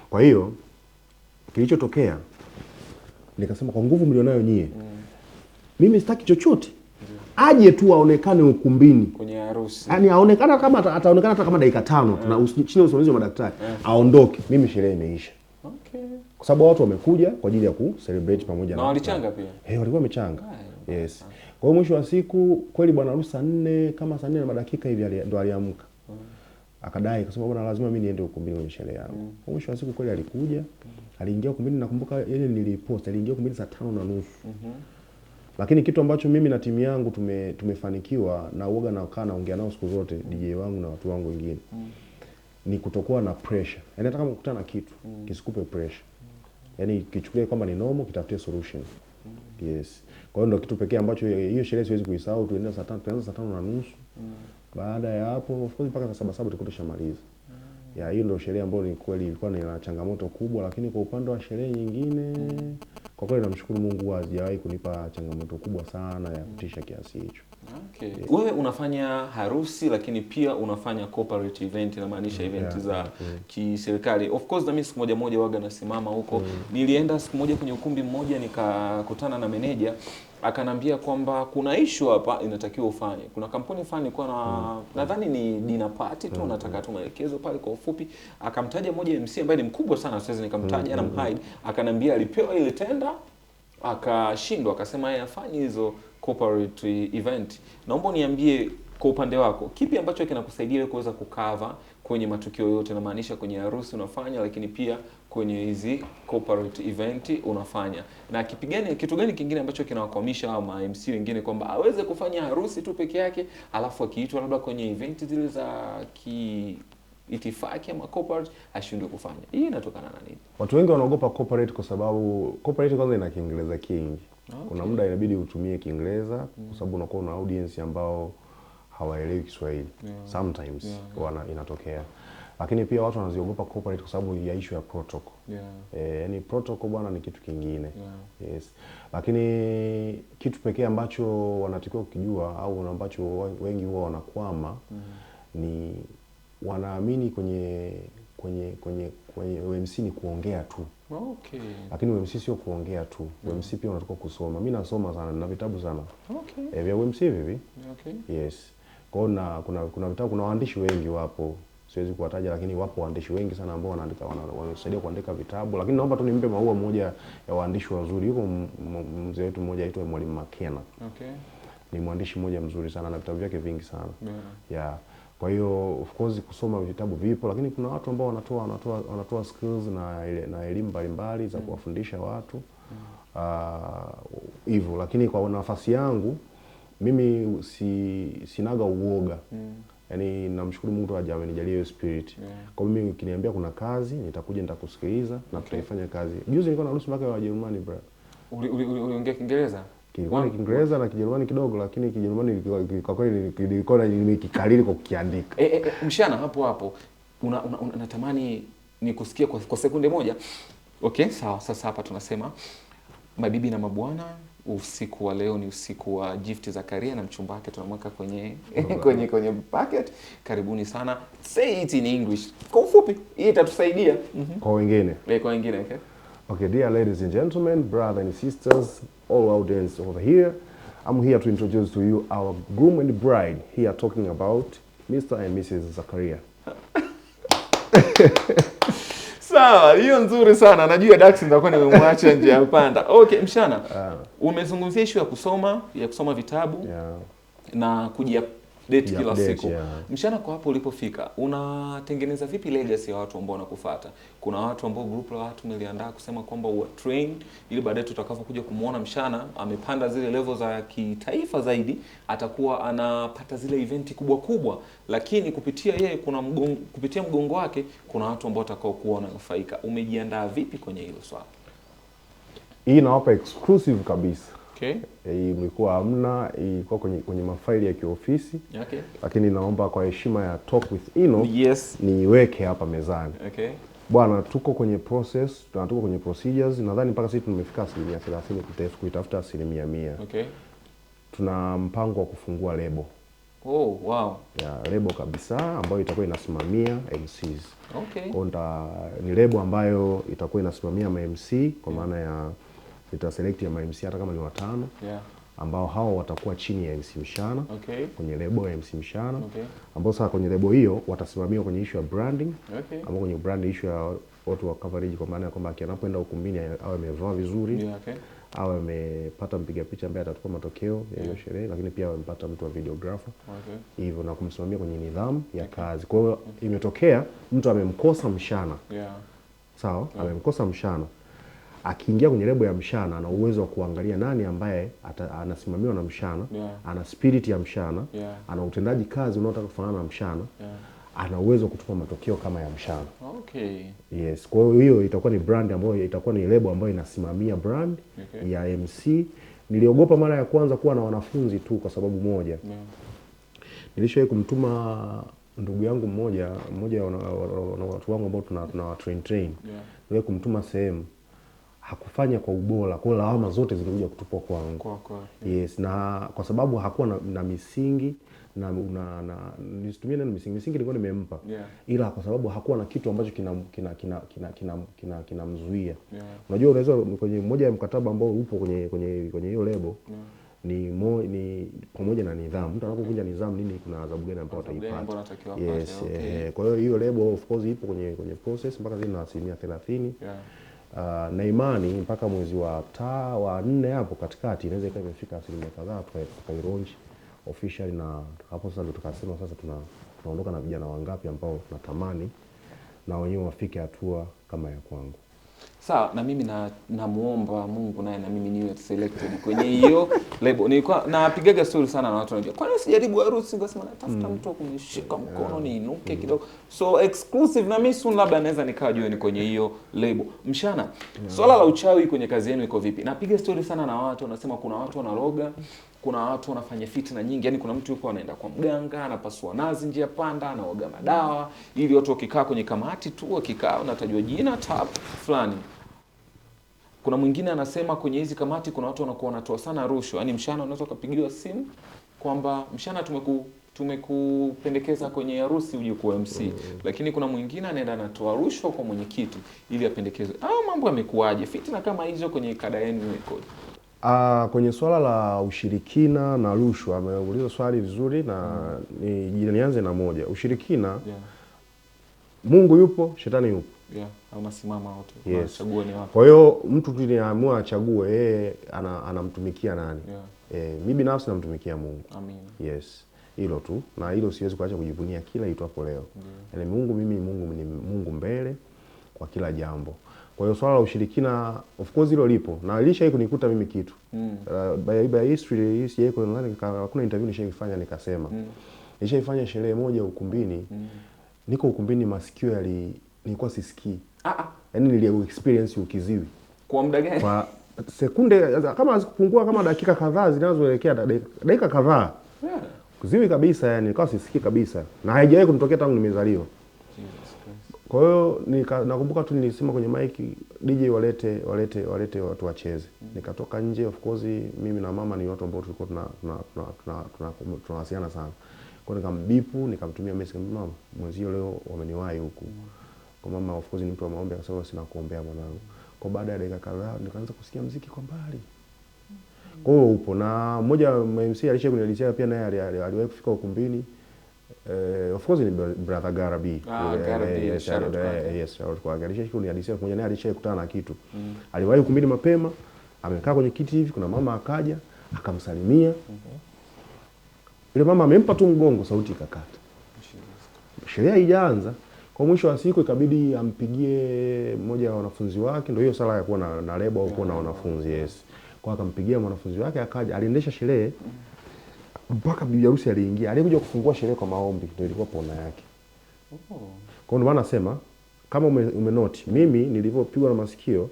Kwa hiyo kilichotokea nikasema kwa nguvu mlionayo nyie, mimi sitaki chochote. Aje tu aonekane ukumbini kwenye harusi. Yaani aonekana kama ataonekana hata kama dakika 5 tuna chini ya usimamizi wa madaktari. Aondoke, mimi sherehe imeisha. Okay. Kwa sababu watu wamekuja kwa ajili ya ku-celebrate pamoja na walichanga pia. Walikuwa wamechanga. Yes. Kwa hiyo mwisho wa siku kweli bwana harusi saa 4 kama saa 4 na madakika hivi ndo aliamka. Akadai kwa sababu bwana lazima mimi niende ukumbini kwenye sherehe yangu. Kwa mwisho wa siku kweli alikuja, aliingia ukumbini, nakumbuka ile nilipost, aliingia ukumbini saa 5:30. Lakini kitu ambacho mimi na timu yangu tumefanikiwa na uoga na kaa naongea nao siku zote, DJ wangu na watu wangu wengine, ni kutokuwa na pressure. Yaani hata kama ukutana na kitu, kisikupe pressure. Yaani kichukulie kwamba ni normal, kitafutie solution. Yes. Kwa hiyo ndio kitu pekee ambacho hiyo sherehe siwezi kuisahau. Tunaanza saa 5, tunaanza saa 5:30. Baada ya hapo of course mpaka saa 7 tulikuwa tushamaliza. Ya hiyo ndio sherehe ambayo ni kweli ilikuwa na changamoto kubwa, lakini kwa upande wa sherehe nyingine kwa kweli namshukuru Mungu hajawahi kunipa changamoto kubwa sana ya kutisha kiasi hicho. Okay. Wewe unafanya harusi lakini pia unafanya corporate event, inamaanisha event za kiserikali. Of course na mimi siku moja waga nasimama huko. Nilienda siku moja kwenye ukumbi mmoja nikakutana na meneja, akanambia kwamba kuna issue hapa inatakiwa ufanye. Kuna kampuni fulani ilikuwa na nadhani ni dinner party tu, nataka tu maelekezo pale kwa ufupi. Akamtaja mmoja MC ambaye ni mkubwa sana, siwezi nikamtaja na mhide. Akanambia alipewa ile tenda akashindwa, akasema yeye afanye hizo corporate event. Naomba niambie kwa upande wako, kipi ambacho kinakusaidia wewe kuweza kukava kwenye matukio yote, na maanisha kwenye harusi unafanya, lakini pia kwenye hizi corporate event unafanya, na kitu gani kingine ambacho kinawakwamisha hao ma MC wengine kwamba aweze kufanya harusi tu peke yake alafu akiitwa labda kwenye event zile za itifaki ama corporate ashindwe kufanya? Hii inatokana na nini? Watu wengi wanaogopa corporate kwa sababu corporate kwanza ina Kiingereza kingi. Okay. Kuna muda inabidi utumie Kiingereza kwa sababu unakuwa na audience ambao hawaelewi Kiswahili. Sometimes inatokea. Lakini pia watu wanaziogopa corporate kwa sababu ya issue ya protocol. Yaani protocol bwana ni kitu kingine. Yes. Lakini kitu pekee ambacho wanatakiwa kujua au ambacho wengi huwa wanakwama ni wanaamini kwenye UMC ni kuongea tu. Okay. Lakini UMC sio kuongea tu. UMC pia unataka kusoma. Mimi nasoma sana na vitabu sana. Okay. Vya UMC vipi? Okay. Yes. Kwa hiyo kuna vitabu, kuna waandishi wengi wapo. Siwezi kuwataja lakini wapo waandishi wengi sana ambao wanaandika, wanasaidia kuandika vitabu. Lakini naomba tu nimpe maua moja ya waandishi wazuri. Yuko mzee wetu mmoja aitwa Mwalimu Makena. Okay. Ni mwandishi mmoja mzuri sana na vitabu vyake vingi sana. Yeah. Kwa hiyo of course kusoma vitabu vipo, lakini kuna watu ambao wanatoa skills na elimu mbalimbali za kuwafundisha watu. Hivyo lakini kwa nafasi yangu mimi sinaga uoga. Yaani namshukuru Mungu amenijalia hiyo spirit. Kwa mimi ukiniambia kuna kazi nitakuja nitakusikiliza na tutaifanya kazi. Juzi nilikuwa na harusi mpaka wa Jerumani bro. Uliongea Kiingereza? Kilikuwa Kiingereza na Kijerumani kidogo, lakini Kijerumani kwa kweli nilikuwa nimekikariri kwa kukiandika. Mshana hapo unatamani nikusikia kwa sekunde moja. Okay, sawa. Sasa hapa tunasema mabibi na mabwana, usiku wa leo ni usiku wa Gift Zakaria na mchumba wake, tunamweka kwenye bucket. Karibuni sana. Say it in English. Kwa ufupi, hii itatusaidia. Kwa wengine. Kwa wengine, okay. Okay, dear ladies and gentlemen, brothers and sisters, all audience over here, I'm here to introduce to you our groom and bride, here talking about Mr. and Mrs. Zakaria. Sawa, hiyo nzuri sana. Najua Dax nitakuwa nimemwacha nje ya panda. Okay, Mshana. Umezungumzia issue ya kusoma vitabu na date kila siku. Mshana, kwa hapo ulipofika, unatengeneza vipi legacy ya watu ambao wanakufuata? Kuna watu ambao group la watu mliandaa kusema kwamba train ili baadaye tutakapokuja kumuona Mshana amepanda zile level za kitaifa zaidi, atakuwa anapata zile event kubwa, lakini kupitia yeye kupitia mgongo wake kuna watu ambao watakao kuwa wananufaika. Umejiandaa vipi kwenye hilo swala? Hii nawapa exclusive kabisa. Okay. Mlikuwa hamna, ilikuwa kwenye mafaili ya kiofisi. Okay. Lakini naomba kwa heshima ya Talk with Ino, yes, niweke hapa mezani. Okay. Bwana, tuko kwenye process, tuko kwenye procedures. Nadhani mpaka sisi tumefika 30% kuitafuta 100%. Okay. Tuna mpango wa kufungua lebo. Oh, wow. Ya lebo kabisa ambayo itakuwa inasimamia MCs. Okay. Ni lebo ambayo itakuwa inasimamia ma-MC kwa maana ya select ya ma-MC hata kama ni 5 ambao hao watakuwa chini ya MC Mshana. Okay. Kwenye lebo ya MC Mshana. Okay. Ambao sasa kwenye lebo hiyo watasimamiwa kwenye issue ya branding. Okay. Ambao kwenye brand issue ya watu wa coverage kwa maana ya kwamba anapoenda ukumbini awe amevaa vizuri. Okay. Awe amepata mpiga picha ambaye atatupa matokeo ya hiyo sherehe, lakini pia amepata mtu wa videographer. Okay. Hivyo na kumsimamia kwenye nidhamu ya kazi. Kwa hiyo imetokea mtu amemkosa Mshana. Sawa? Amemkosa Mshana. Akiingia kwenye lebo ya Mshana ana uwezo wa kuangalia nani ambaye anasimamiwa na Mshana, ana spirit ya Mshana, ana utendaji kazi unaotaka kufanana na Mshana. ana uwezo kutupa matokeo kama ya Mshana. Okay. Yes, kwa hiyo itakuwa ni brand ambayo itakuwa ni label ambayo inasimamia brand ya MC. Niliogopa mara ya kwanza kuwa na wanafunzi tu kwa sababu moja. Nilishawahi kumtuma ndugu yangu mmoja wa watu wangu ambao tuna train. Niliwahi kumtuma sehemu, hakufanya kwa ubora, kwa lawama zote zilikuja kutupwa kwangu. Yes, na kwa sababu hakuwa na misingi na nisitumie neno misingi nilikuwa nimempa. Ila kwa sababu hakuwa na kitu ambacho kinamzuia. Unajua unaweza kwenye moja ya mkataba ambao upo kwenye hiyo lebo ni pamoja na nidhamu. Mtu anapovunja nidhamu nini, kuna adhabu gani ambayo ataipata. Yes, kwa hiyo lebo of course ipo kwenye process mpaka zile na 30%. Na imani mpaka mwezi wa 4 hapo katikati inaweza ikawa imefika 10% kadhaa tukailaunch officially, na hapo sasa ndio tukasema sasa tunaondoka na vijana wangapi ambao tunatamani na wenyewe wafike hatua kama ya kwangu. Sawa, na mimi namuomba Mungu naye na mimi niwe selected kwenye hiyo label. Nilikuwa napigaga story sana na watu wanajua, kwani usijaribu harusi? Ngasema natafuta mtu wa kunishika mkono niinuke kidogo. So exclusive na mimi soon labda naweza nikawa join kwenye hiyo label. Mshana, swala la uchawi kwenye kazi yenu iko vipi? Napiga story sana na watu wanasema kuna watu wanaroga, kuna watu wanafanya fitna nyingi. Yaani kuna mtu yuko anaenda kwa mganga, anapasua nazi njia panda, anaoga madawa ili watu wakikaa kwenye kamati tu wakikaa unatajwa jina tap fulani. Kuna mwingine anasema kwenye hizi kamati kuna watu wanakuwa wanatoa sana rushwa. Yaani Mshana unaweza kupigiwa simu kwamba Mshana tumekupendekeza kwenye harusi uje kuwa MC. Lakini kuna mwingine anaenda anatoa rushwa kwa mwenyekiti ili apendekezwe. Mambo yamekuaje? Fitna kama hizo kwenye kada yenu ikoje? Kwenye swala la ushirikina na rushwa ameuliza swali vizuri, na nianze na moja. Ushirikina, Mungu yupo, shetani yupo. Unasimama wote. Unachagua ni wapi. Kwa hiyo mtu tu aniamua achague yeye anamtumikia nani. Mimi binafsi namtumikia Mungu. Amen. Yes. Hilo tu, na hilo siwezi kuacha kujivunia kila itwapo leo. Yaani Mungu ni Mungu mbele kwa kila jambo. Kwa hiyo swala la ushirikina of course hilo lipo, na ilishawahi kunikuta mimi kitu. By history hakuna interview nishaifanya nikasema. Nishaifanya sherehe moja ukumbini. Niko ukumbini, masikio nilikuwa sisikii. Yaani nili experience ukiziwi. Kwa muda gani? Kwa sekunde kama zikupungua kama dakika kadhaa zinazoelekea dakika kadhaa. Kuziwi kabisa, yani nilikuwa sisikii kabisa. Na haijawahi kunitokea tangu nimezaliwa. Kwa hiyo nakumbuka tu nilisema kwenye mic, DJ walete watu wacheze. Nikatoka nje, of course mimi na mama ni watu ambao tulikuwa tunawasiliana sana. Kwa hiyo nikambipu, nikamtumia message, mama mwenzio leo wameniwahi huku. Kwa mama of course ni mtu wa maombi, akasema sina kuombea mwanangu. Kwa baada ya dakika kadhaa nikaanza kusikia muziki kwa mbali. Kwa hiyo upo, na mmoja MC alishakunielezea pia naye aliwahi kufika ukumbini. Of course ni brother Garabi. Yes, kwa alishakunielezea mmoja naye alishakutana na kitu. Aliwahi ukumbini mapema, amekaa kwenye kiti hivi, kuna mama akaja, akamsalimia. Yule mama amempa tu mgongo, sauti ikakata. Sherehe haijaanza. Kwa mwisho wa siku ikabidi ampigie mmoja wa wanafunzi wake, ndio hiyo sala ya kuwa na lebo au kuwa na wanafunzi. Yes. Kwa akampigia mwanafunzi wake, akaja, aliendesha sherehe mpaka bibi harusi aliingia. Alikuja kufungua sherehe kwa maombi, ndio ilikuwa pona yake. Kwa ndio maana nasema kama umenoti, mimi nilipopigwa na masikio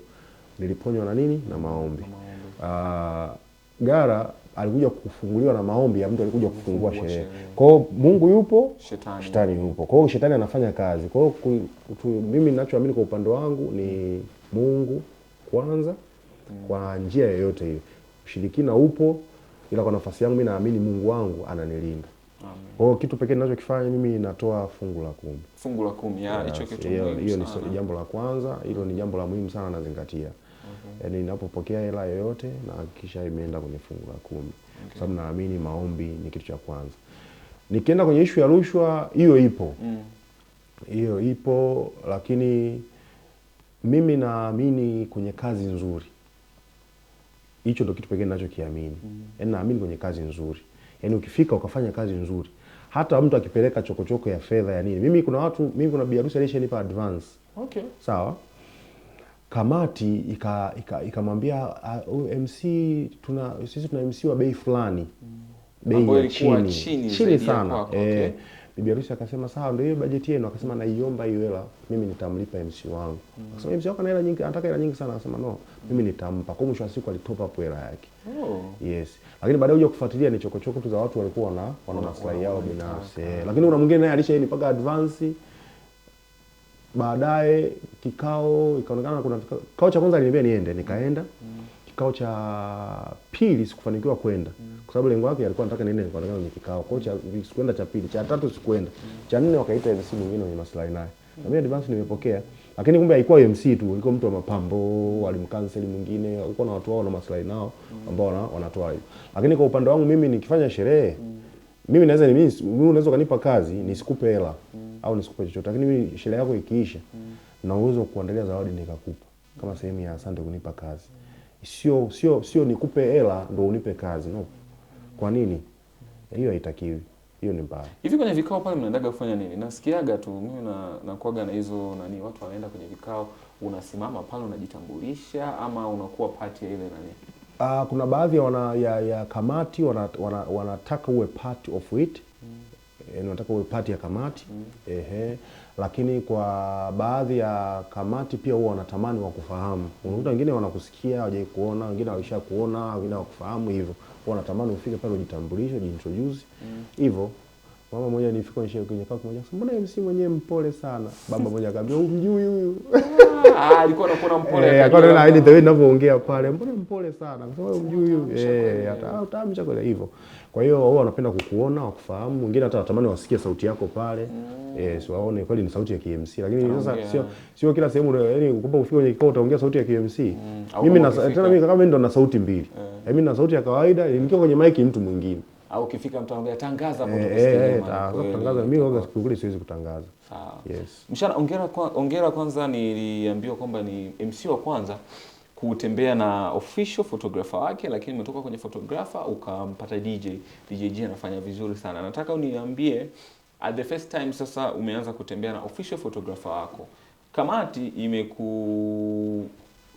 niliponywa na nini? Na maombi. Gara alikuja kufunguliwa na maombi ya mtu alikuja kufungua sherehe. Kwa hiyo Mungu yupo, shetani yupo. Kwa hiyo shetani anafanya kazi. Kwa hiyo mimi ninachoamini kwa upande wangu ni Mungu kwanza, kwa njia yoyote hiyo. Ushirikina upo, ila kwa nafasi yangu mimi naamini Mungu wangu ananilinda. Kwa hiyo kitu pekee ninachokifanya mimi natoa fungu la 10. Fungu la 10, hicho kitu muhimu. Hiyo ni jambo la kwanza, hilo ni jambo la muhimu sana nazingatia. Yaani ninapopokea hela yoyote na hakikisha imeenda kwenye fungu la 10. Sababu naamini maombi ni kitu cha kwanza. Nikienda kwenye issue ya rushwa, hiyo ipo. Hiyo ipo, lakini mimi naamini kwenye kazi nzuri. Hicho ndio kitu pekee ninachokiamini. Yaani naamini kwenye kazi nzuri. Yaani ukifika ukafanya kazi nzuri, hata mtu akipeleka chokochoko ya fedha ya nini. Mimi kuna bi harusi alishanipa advance. Sawa? Kamati ikamwambia MC sisi tuna MC wa bei fulani. Bei chini sana. Bibi harusi akasema sawa, ndio hiyo bajeti yenu. Akasema naiomba hiyo hela, mimi nitamlipa MC wangu. Akasema MC wako ana hela nyingi, anataka hela nyingi sana. Akasema no, mimi nitampa. Kwa mwisho wa siku alitop up hela yake. Yes. Lakini baadaye uje kufuatilia ni chokochoko tu za watu walikuwa wana maslahi yao binafsi. Lakini kuna mwingine naye alishaini mpaka advance. Baadaye kikao ikaonekana kuna kikao cha kwanza aliniambia niende, nikaenda. Kikao cha pili sikufanikiwa kwenda. Kwa sababu lengo lake alikuwa anataka niende nikaonekana ni kikao. Kwa hiyo sikuenda cha pili, cha tatu sikuenda. Cha nne wakaita MC mwingine mwenye maslahi naye. Na mimi advance nimepokea. Lakini kumbe haikuwa MC tu, ilikuwa mtu wa mapambo, walimcancel mwingine, walikuwa na watu wao na maslahi nao ambao wanatoa hiyo. Lakini kwa upande wangu mimi nikifanya sherehe, mimi naweza mimi unaweza kanipa kazi nisikupe hela au nisikupe chochote. Lakini mimi sherehe yako ikiisha na uwezo kuandalia zawadi nikakupa kama sehemu ya asante kunipa kazi. Sio nikupe hela ndio unipe kazi. No. Kwa nini? Hiyo haitakiwi. Hiyo ni mbaya. Hivi kwenye vikao pale mnaendaga kufanya nini? Nasikiaga tu mimi na kuaga na hizo watu wanaenda kwenye vikao, unasimama pale unajitambulisha ama unakuwa part ya ile nani? Kuna baadhi ya kamati wanataka uwe part of it. Yaani wanataka uwe part ya kamati. Lakini kwa baadhi ya kamati pia huwa wanatamani wakufahamu. Unakuta wengine wanakusikia, hawajai kuona, wengine walishakuona, wengine hawakufahamu hivyo. Wanatamani ufike pale ujitambulishe, ujiintroduce. Hivyo mama mmoja nilifika kwenye kikao kimoja, mbona MC mwenyewe mpole sana. Baba mmoja akamwambia umjui huyu. Alikuwa anakuwa mpole. Alikuwa anaona hadi the way ninavyoongea pale, mbona mpole sana. Akasema umjui huyu. Hata utaamsha kwa hivyo. Kwa hiyo wao wanapenda kukuona, wakufahamu. Wengine hata wanatamani wasikie sauti yako pale. So waone kweli ni sauti ya KMC. Lakini sasa sio kila sehemu yaani ukipa ufike kwenye kikao utaongea sauti ya KMC. Mimi kama mimi ndo na sauti mbili. Mimi na sauti ya kawaida, nikiwa kwenye mic mtu mwingine. Au ukifika mtu anambia tangaza hapo tukusikie. Tangaza mimi huwa sikukuli siwezi kutangaza. Sawa. Yes. Mshana ongera kwanza, niliambiwa kwamba ni MC wa kwanza kutembea na official photographer wake, lakini umetoka kwenye photographer ukampata DJ. DJ anafanya vizuri sana. Nataka uniambie at the first time sasa umeanza kutembea na official photographer wako. Kamati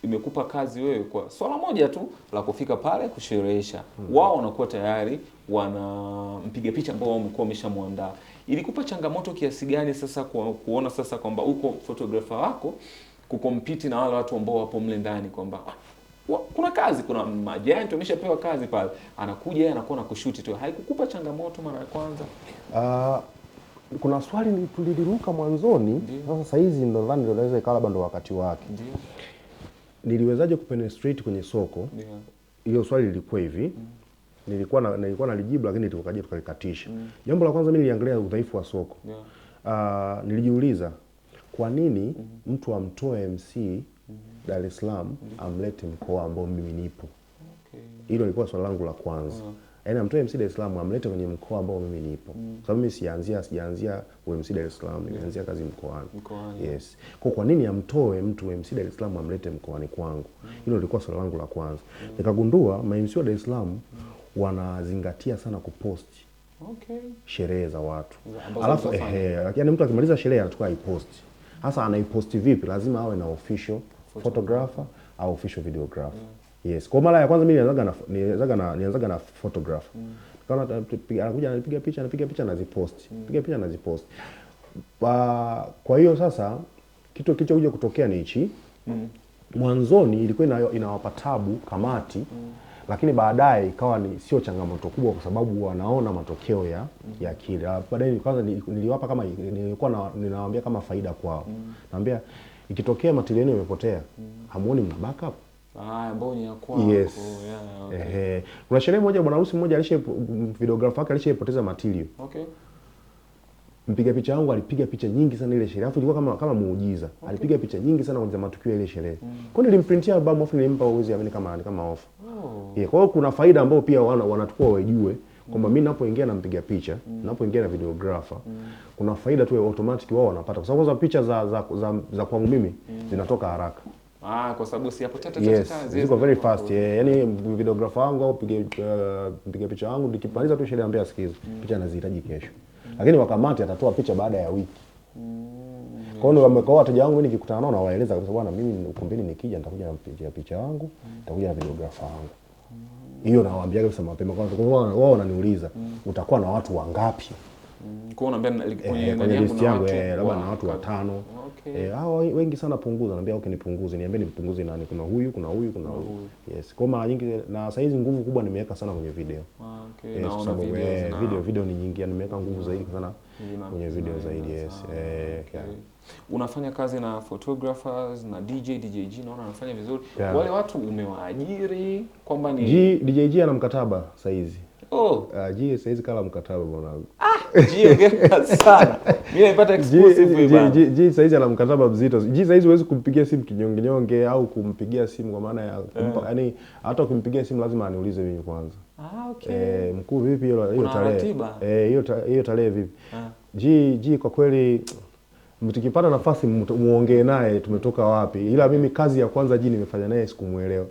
imekupa kazi wewe kwa swala moja tu la kufika pale kusherehesha. Wao wanakuwa tayari wanampiga picha ambao wamekuwa wameshamuandaa. Ilikupa changamoto kiasi gani sasa kuona sasa kwamba uko photographer wako kukompiti na wale watu ambao wapo mle ndani kwamba kuna kazi, kuna majant wameshapewa kazi pale, anakuja yeye anakuwa na kushuti tu. Haikukupa changamoto mara ya kwanza? Kuna swali tuliruka mwanzoni. Sasa hizi ndo nadhani ndio naweza ikawa ndo wakati wake. Ndio. Niliwezaje kupenetrate kwenye soko? Ndio. Hiyo swali lilikuwa hivi. Nilikuwa nalijibu lakini tukaje tukalikatisha. Jambo la kwanza mimi niliangalia udhaifu wa soko. Nilijiuliza kwa nini mtu amtoe MC Dar es Salaam amlete mkoa ambao mimi nipo. Hilo lilikuwa swali langu la kwanza. Yaani amtoe MC Dar es Salaam amlete kwenye mkoa ambao mimi nipo. Sababu mimi sijaanzia MC Dar es Salaam, nimeanzia kazi mkoani. Yes. Kwa nini amtoe mtu MC Dar es Salaam amlete mkoani kwangu? Hilo lilikuwa swali langu la kwanza. Nikagundua MC wa Dar es Salaam wanazingatia sana kupost sherehe za watu. Alafu yaani mtu akimaliza sherehe anachukua ipost. Hasa anaiposti vipi? Lazima awe na official photographer au official videographer. Yes. Kwa mara ya kwanza mimi nianzaga na photographer. Kama anakuja anapiga picha nazipost. Piga picha nazipost. Kwa hiyo sasa kitu kilichokuja kutokea ni hichi. Mwanzoni ilikuwa inawapa tabu kamati. Lakini baadaye ikawa sio changamoto kubwa kwa sababu wanaona matokeo ya kile. Baadaye kwanza niliwapa kama nilikuwa ninawaambia kama faida kwao. Naambia ikitokea material yenu imepotea, hamuoni mna backup? Ambao ni ya kwao. Yes. Kuna sherehe moja bwana harusi mmoja videographer wake alishapoteza material. Mpiga picha wangu alipiga picha nyingi sana ile sherehe. Alafu ilikuwa kama muujiza. Alipiga picha nyingi sana kwenye matukio ile sherehe. Kwa hiyo nilimprintia album afu nilimpa uwezo amini kama offer. Kwa hiyo kuna faida ambayo pia wanatakuwa wajue kwamba mimi ninapoingia na mpiga picha, ninapoingia na videographer, kuna faida tu automatic wao wanapata. Kwa sababu picha za kwangu mimi zinatoka haraka. Kwa sababu si hapo tata ziko very fast. Yaani videographer wangu au mpiga picha wangu nikimaliza tu sherehe ambia sikiza, picha nazihitaji kesho. Lakini wakamati atatoa picha baada ya wiki. Kwa hiyo wamekuwa wateja wangu mimi nikikutana nao na waeleza kabisa bwana mimi ukumbini nikija nitakuja na picha wangu, nitakuja na videographer wangu. Hiyo nawaambia kabisa mapema kwanza. Kwa hiyo wao wananiuliza utakuwa na watu wangapi? Kwa unaambia kwenye list yangu labda na watu 5. Okay. Hao wengi sana punguza, naambia okay nipunguze, niambie nipunguze nani, kuna huyu. Yes. Kwa mara nyingi na saa hizi nguvu kubwa nimeweka sana kwenye video. Okay. Yes, Naona video ni nyingi, nimeweka nguvu zaidi sana kwenye video zaidi. Yes. Okay. Unafanya kazi na photographers na DJG, naona anafanya vizuri. Yeah. Wale watu umewaajiri kwamba ni DJG ana mkataba saa hizi. G saa hizi kala mkataba bwana. G ongea sana. Mimi napata exclusive bwana. G saa hizi ana mkataba mzito. G saa hizi huwezi kumpigia simu kinyonge au kumpigia simu kwa maana ya yani hata kumpigia simu lazima aniulize mimi kwanza. Okay. Mkuu vipi hiyo tarehe? Hiyo tarehe vipi? G kwa kweli mtikipata nafasi muongee naye tumetoka wapi. Ila mimi kazi ya kwanza G nimefanya naye sikumuelewa.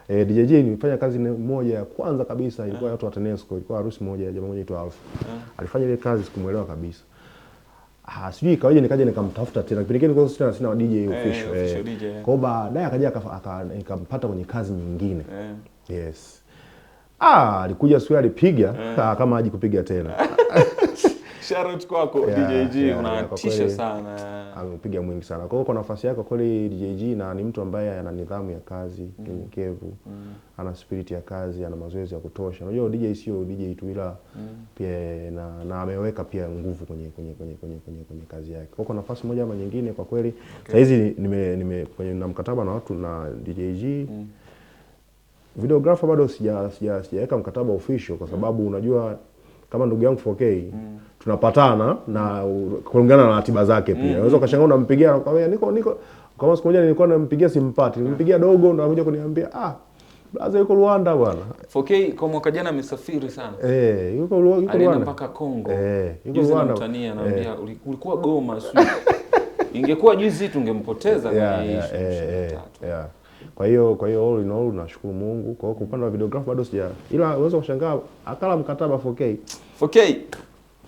DJG nimefanya kazi moja ya kwanza kabisa, ilikuwa watu wa TANESCO, ilikuwa harusi moja ya jamaa mmoja anaitwa Alf. Alifanya ile kazi sikumuelewa kabisa. Sijui kawaje nikaja nikamtafuta tena. Kipindi kile nilikuwa sina DJ official. Kwa baadaye akaja nikampata kwenye kazi nyingine. Yes. Alikuja siku alipiga kama haji kupiga tena. Shout out kwako DJG, unatisha sana. Amepiga mwingi sana. Kwa hiyo kwa nafasi yake kweli DJG na ni mtu ambaye ana nidhamu ya kazi, mnyenyekevu, ana spirit ya kazi, ana mazoezi ya kutosha. Unajua DJ sio DJ tu ila pia na ameweka pia nguvu kwenye kazi yake. Kwa nafasi moja ama nyingine kwa kweli sasa hizi nime kwenye na mkataba na watu na DJG. Videographer bado sijaweka mkataba official kwa sababu unajua kama ndugu yangu 4K tunapatana na kulingana na ratiba zake pia. Unaweza ukashangaa unampigia anakuambia niko kama siku moja nilikuwa nampigia simpati. Nilimpigia dogo ndo anakuja kuniambia brother yuko Rwanda bwana. 4K kwa mwaka jana amesafiri sana. Yuko Rwanda. Alienda mpaka Kongo. Yuko Rwanda. Mtania anaambia ulikuwa Goma sio. Ingekuwa juzi tungempoteza kwenye Kwa hiyo all in all nashukuru Mungu. Kwa hiyo upande wa videographer bado ila unaweza kushangaa akala mkataba 4K.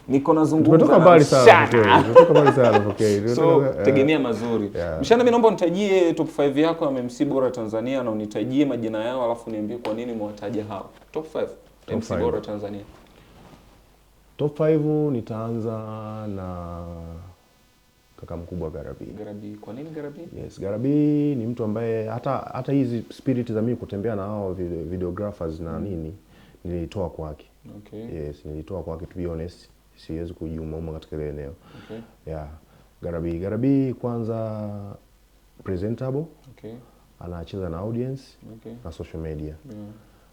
Niko nazungumza. Tumetoka mbali sana 4K. So tegemea mazuri. Mshana, mimi naomba unitajie top 5 yako ya MC bora Tanzania na unitajie majina yao alafu niambie kwa nini umewataja hao. Top 5 MC bora Tanzania. Top 5 nitaanza na kaka mkubwa Garabi. Kwa nini Garabi? Yes, Garabi ni mtu ambaye hata hizi spirit za mimi kutembea na hao videographers na nini nilitoa kwake. Okay. Yes, nilitoa kwake, to be honest. Siwezi kujiuma katika ile eneo. Okay. Yeah. Garabi kwanza presentable. Okay. Anacheza na audience. Okay. Na social media.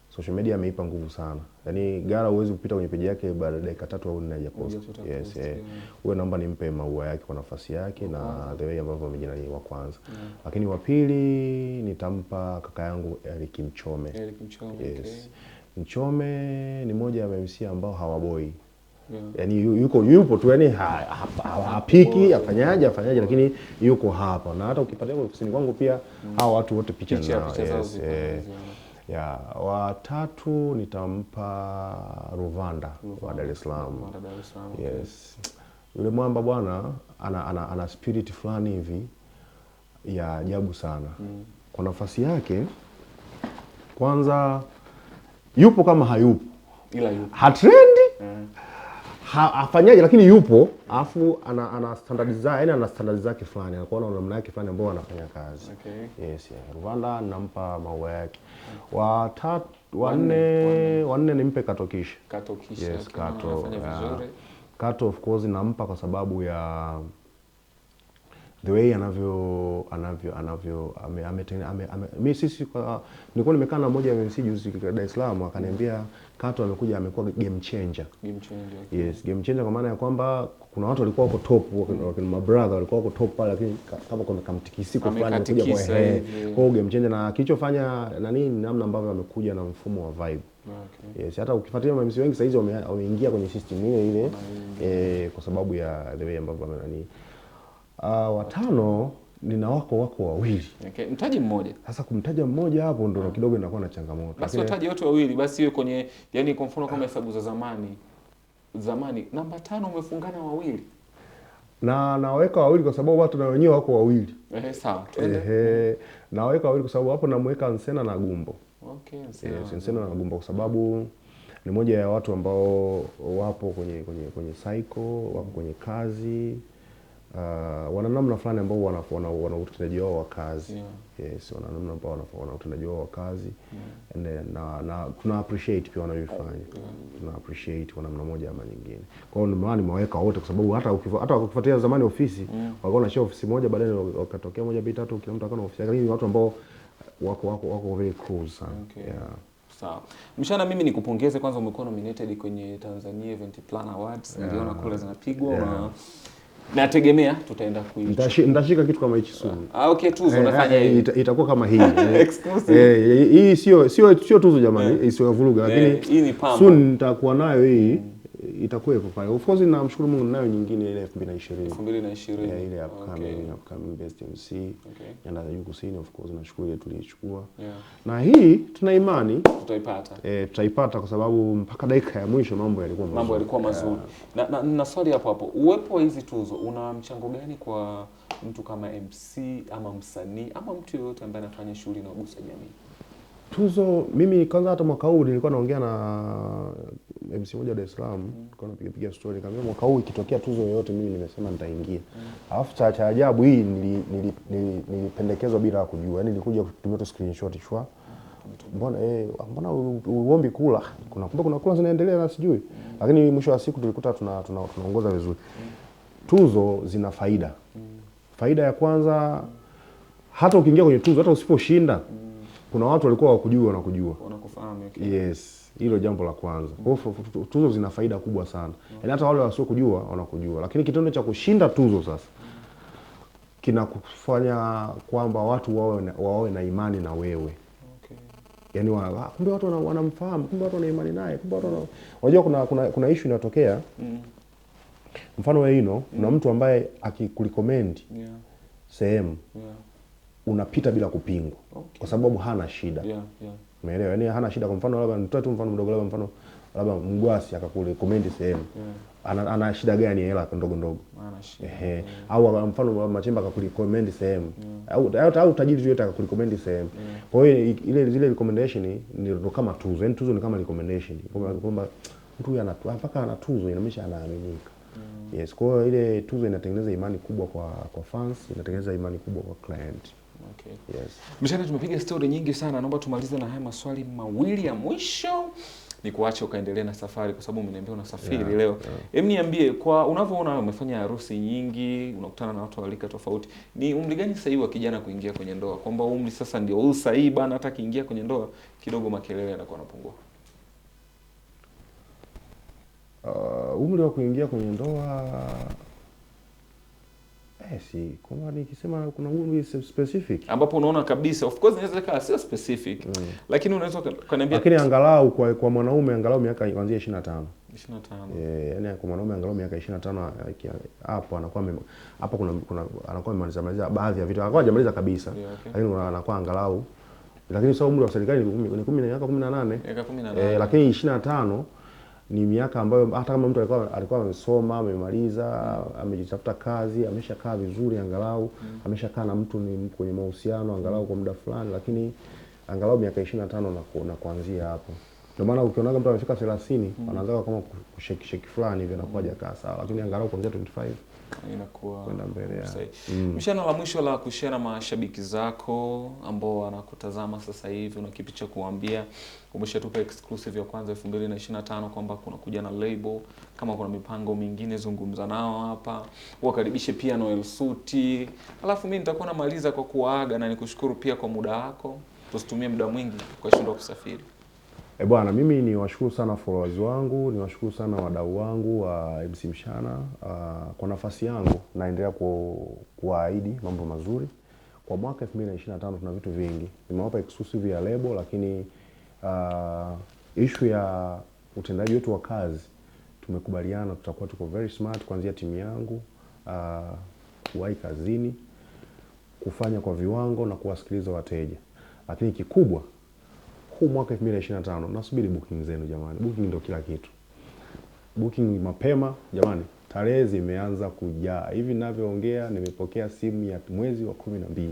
Social media ameipa nguvu sana. Yaani Gara huwezi kupita kwenye page yake baada ya dakika 3 au 4 hajapost. Yes, huyo naomba nimpe maua yake kwa nafasi yake na the way ambavyo amejinali wa kwanza. Lakini wa pili nitampa kaka yangu Eric Mchome. Yes. Okay. Mchome ni moja ya MC ambao hawaboi. Yaani yupo tu, yani hapiki afanyaje lakini yuko hapa. Na hata ukipatia ofisini kwangu pia hao watu wote picha nao. Yes. Wa tatu nitampa Ruvanda wa Dar es Salaam. Yes. Yule mwamba bwana ana spirit fulani hivi ya ajabu sana. Kwa nafasi yake kwanza yupo kama hayupo. Ila yupo. Hatrendi. Afanyaje lakini yupo, alafu ana standards zake, yani ana standards zake fulani, anakuwa na namna yake fulani ambayo anafanya kazi. Okay. Yes, Rwanda nampa maua yake. Wa nne nimpe Katokisha. Yes, Kato of course nampa kwa sababu ya the way mimi nilikuwa nimekaa na mmoja wa MC juzi Dar es Salaam akaniambia Kato amekuwa game changer. Okay. Yes, game changer kwa maana ya kwamba kuna watu walikuwa wako top, wakina my brother walikuwa wako top pale, lakini kama kuna kamtikisiko fulani kuja kwa game changer, na kilichofanya namna ambavyo amekuja na mfumo wa vibe. Okay. Yes, hata ukifuatilia MC wengi sasa hizi wameingia kwenye system ile kwa sababu ya the way ambavyo watano nina wako wawili. Okay, mtaji mmoja. Sasa kumtaja mmoja hapo ndo kidogo inakuwa na changamoto. Basi wataje wote wawili, basi iwe kwenye yani kwa mfano kama hesabu za zamani namba 5 umefungana wawili. Na naweka wawili kwa sababu watu na wenyewe wako wawili. Sawa, twende. Naweka wawili kwa sababu hapo namweka Nsena na Gumbo. Okay, Nsena na Gumbo kwa sababu ni moja ya watu ambao wapo kwenye cycle, wapo kwenye kazi, wana namna fulani ambao wana utendaji wao wa kazi. Yes, wana namna ambao wana utendaji wao wa kazi. And na tuna appreciate pia wanavyofanya. Tuna appreciate kwa namna moja ama nyingine. Kwa hiyo ndio maana nimeweka wote, kwa sababu hata ukifuatia zamani ofisi walikuwa na share ofisi moja, baadaye wakatokea moja mbili tatu, kila mtu akawa na ofisi yake. Lakini watu ambao wako very close sana. Yeah. Sawa. Mshana, mimi nikupongeze kwanza, umekuwa nominated kwenye Tanzania Event Plan Awards. Niliona kule zinapigwa na nategemea tutaenda nitashika kitu kama hichi soon. Okay, tuzo unafanya hivi. Itakuwa kama hii. Exclusive. Hii sio tuzo jamani, isiyo vuruga, lakini hii ni pambo. Soon nitakuwa nayo hii. Itakuwepo pale. Of course namshukuru Mungu nayo nyingine ile 2020. Ile upcoming Best MC. Nyanda za Juu Kusini, of course nashukuru ile tuliichukua. Na hii tuna imani tutaipata kwa sababu mpaka dakika ya mwisho mambo yalikuwa mazuri. Na swali hapo, uwepo wa hizi tuzo una mchango gani kwa mtu kama MC ama msanii ama mtu yeyote ambaye anafanya shughuli na kugusa jamii? Tuzo, mimi kwanza hata mwaka huu nilikuwa naongea na MC moja Dar es Salaam, nilikuwa napiga story, nikamwambia mwaka huu ikitokea tuzo yoyote mimi nimesema nitaingia. Alafu cha ajabu hii nilipendekezwa bila kujua. Yaani nilikuja kutumia tu screenshot shwa. Mbona uombi kula? Kuna kula zinaendelea na sijui. Lakini mwisho wa siku tulikuta tunaongoza vizuri. Tuzo zina faida. Faida ya kwanza, hata ukiingia kwenye tuzo, hata usiposhinda, kuna watu walikuwa wakujua na kujua. Wanakufahamu. Yes, hilo jambo la kwanza. Kwa hiyo tuzo zina faida kubwa sana. Yaani hata wale wasio kujua wanakujua. Lakini kitendo cha kushinda tuzo sasa kinakufanya kwamba watu wawe na imani na wewe. Yaani kumbe watu wanamfahamu, kumbe watu wana imani naye, kumbe watu unajua kuna issue inatokea. Mfano wewe kuna mtu ambaye akikurecommend sehemu unapita bila kupingwa kwa sababu hana shida. Umeelewa? Yaani hana shida. Kwa mfano labda nitoe tu mfano mdogo, labda Mgwasi akakurecommend sehemu. Ana shida gani? Hela ndogo. Ana shida. Au mfano Machemba akakurecommend sehemu. Au tajiri yote akakurecommend sehemu. Kwa hiyo zile recommendation ni kama tuzo. Yaani tuzo ni kama recommendation. Kwamba mtu mpaka ana tuzo inamaanisha anaaminika. Yes, kwa hiyo ile tuzo inatengeneza imani kubwa kwa fans, inatengeneza imani kubwa kwa client. Yes. Mshana, tumepiga story nyingi sana. Naomba tumalize na haya maswali mawili ya mwisho. Ni kuacha ukaendelea na safari kwa sababu umeniambia unasafiri leo. Hem, niambie, kwa unavyoona umefanya harusi nyingi, unakutana na watu wa rika tofauti. Ni umri gani sahihi wa kijana kuingia kwenye ndoa? Kwamba umri sasa ndio sahihi bana, hata kiingia kwenye ndoa kidogo makelele yanakuwa yanapungua. Umri wa kuingia kwenye ndoa kama nikisema kuna umri specific ambapo unaona kabisa, of course inaweza kaa sio specific, lakini unaweza kuniambia, lakini angalau kwa mwanaume angalau miaka kuanzia 25. 25. Yaani kwa mwanaume angalau miaka 25 hapo anakuwa anakuwa amemaliza baadhi ya vitu. Anakuwa hajamaliza kabisa. Lakini anakuwa angalau, lakini sio umri wa serikali ni miaka 18. Lakini 25 ni miaka ambayo hata kama mtu alikuwa amesoma, amemaliza, amejitafuta kazi, ameshakaa vizuri angalau, ameshakaa na mtu ni kwenye mahusiano angalau kwa muda fulani, lakini angalau miaka 25 na kuanzia hapo. Ndio maana ukionaga mtu amefika 30, anaanza kama kusheki fulani hivi anakuwa hajakaa sawa, lakini angalau kuanzia 25 inakuwa kwenda mbele. Mshana, la mwisho la kushare na mashabiki zako ambao wanakutazama sasa hivi, una kipi cha kuambia? Umeshatupa exclusive ya kwanza 2025 kwamba kuna kuja na label, kama kuna mipango mingine zungumza nao hapa. Wakaribishe pia Noel Suti. Alafu mimi nitakuwa namaliza kwa kuaga na nikushukuru pia kwa muda wako. Tusitumie muda mwingi kwa shindwa kusafiri. Bwana, mimi niwashukuru sana followers wangu, niwashukuru sana wadau wangu wa MC Mshana. Kwa nafasi yangu naendelea kuahidi mambo mazuri. Kwa mwaka 2025 tuna vitu vingi. Nimewapa exclusive ya label, lakini issue ya utendaji wetu wa kazi tumekubaliana tutakuwa tuko very smart kuanzia timu yangu, kuwahi kazini, kufanya kwa viwango na kuwasikiliza wateja. Lakini kikubwa huu mwaka 2025 nasubiri booking zenu jamani. Booking ndio kila kitu. Booking mapema jamani. Tarehe zimeanza kujaa. Hivi ninavyoongea nimepokea simu ya mwezi wa 12.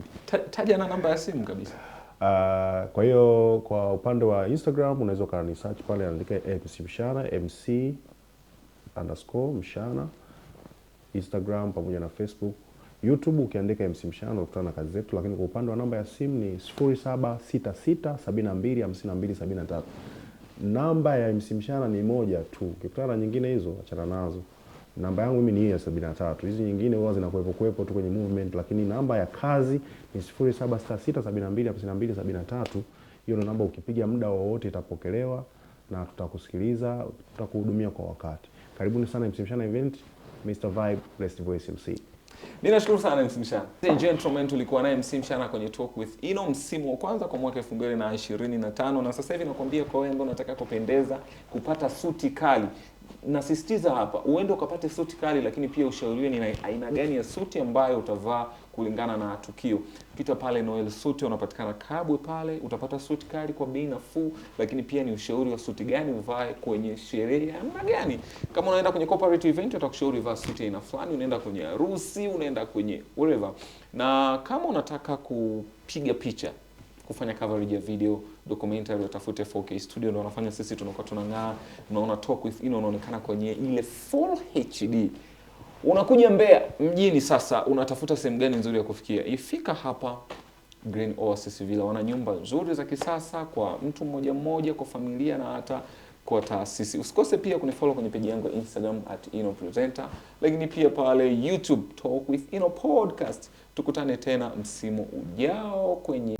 Taja na namba ya simu kabisa. Kwa hiyo kwa upande wa Instagram unaweza ukani search pale, andika MC Mshana, MC_Mshana, Instagram pamoja na Facebook. YouTube ukiandika MC Mshana utakutana na kazi zetu, lakini kwa upande wa namba ya simu ni 0766725273. Namba ya MC Mshana ni moja tu. Ukikutana na nyingine hizo achana nazo. Namba yangu mimi ni hii ya 73. Hizi nyingine huwa zinakuwepo tu kwenye movement, lakini namba ya kazi ni 0766725273. Hiyo ndio namba, ukipiga muda wowote itapokelewa na tutakusikiliza, tutakuhudumia kwa wakati. Karibuni sana MC Mshana Event, Mr. Vibe, Blessed Voice MC. Ninashukuru sana MC Mshana. Gentlemen, tulikuwa naye MC Mshana kwenye Talk with Ino msimu wa kwanza kwa mwaka 2025, na sasa hivi nakwambia kwa wewe ambao unataka kupendeza, kupata suti kali, nasisitiza hapa uende ukapate suti kali, lakini pia ushauriwe ni aina gani ya suti ambayo utavaa kulingana na tukio. Kita pale Noel Suti unapatikana Kabwe pale, utapata suti kali kwa bei nafuu, lakini pia ni ushauri wa suti gani uvae kwenye sherehe ya namna gani. Kama unaenda kwenye corporate event utakushauri vaa suti aina fulani, unaenda kwenye harusi, unaenda kwenye wherever. Na kama unataka kupiga picha, kufanya coverage ya video, documentary, utafute 4K Studio, ndio wanafanya sisi tunakuwa tunang'aa. Unaona Talk with Ino unaonekana kwenye ile full HD. Unakuja Mbeya mjini sasa, unatafuta sehemu gani nzuri ya kufikia? Ifika hapa Green Oasis Villa, wana nyumba nzuri za kisasa kwa mtu mmoja mmoja, kwa familia na hata kwa taasisi. Usikose pia kunifollow kwenye page yangu ya Instagram @InoPresenter, lakini pia pale YouTube Talk with Ino Podcast. Tukutane tena msimu ujao kwenye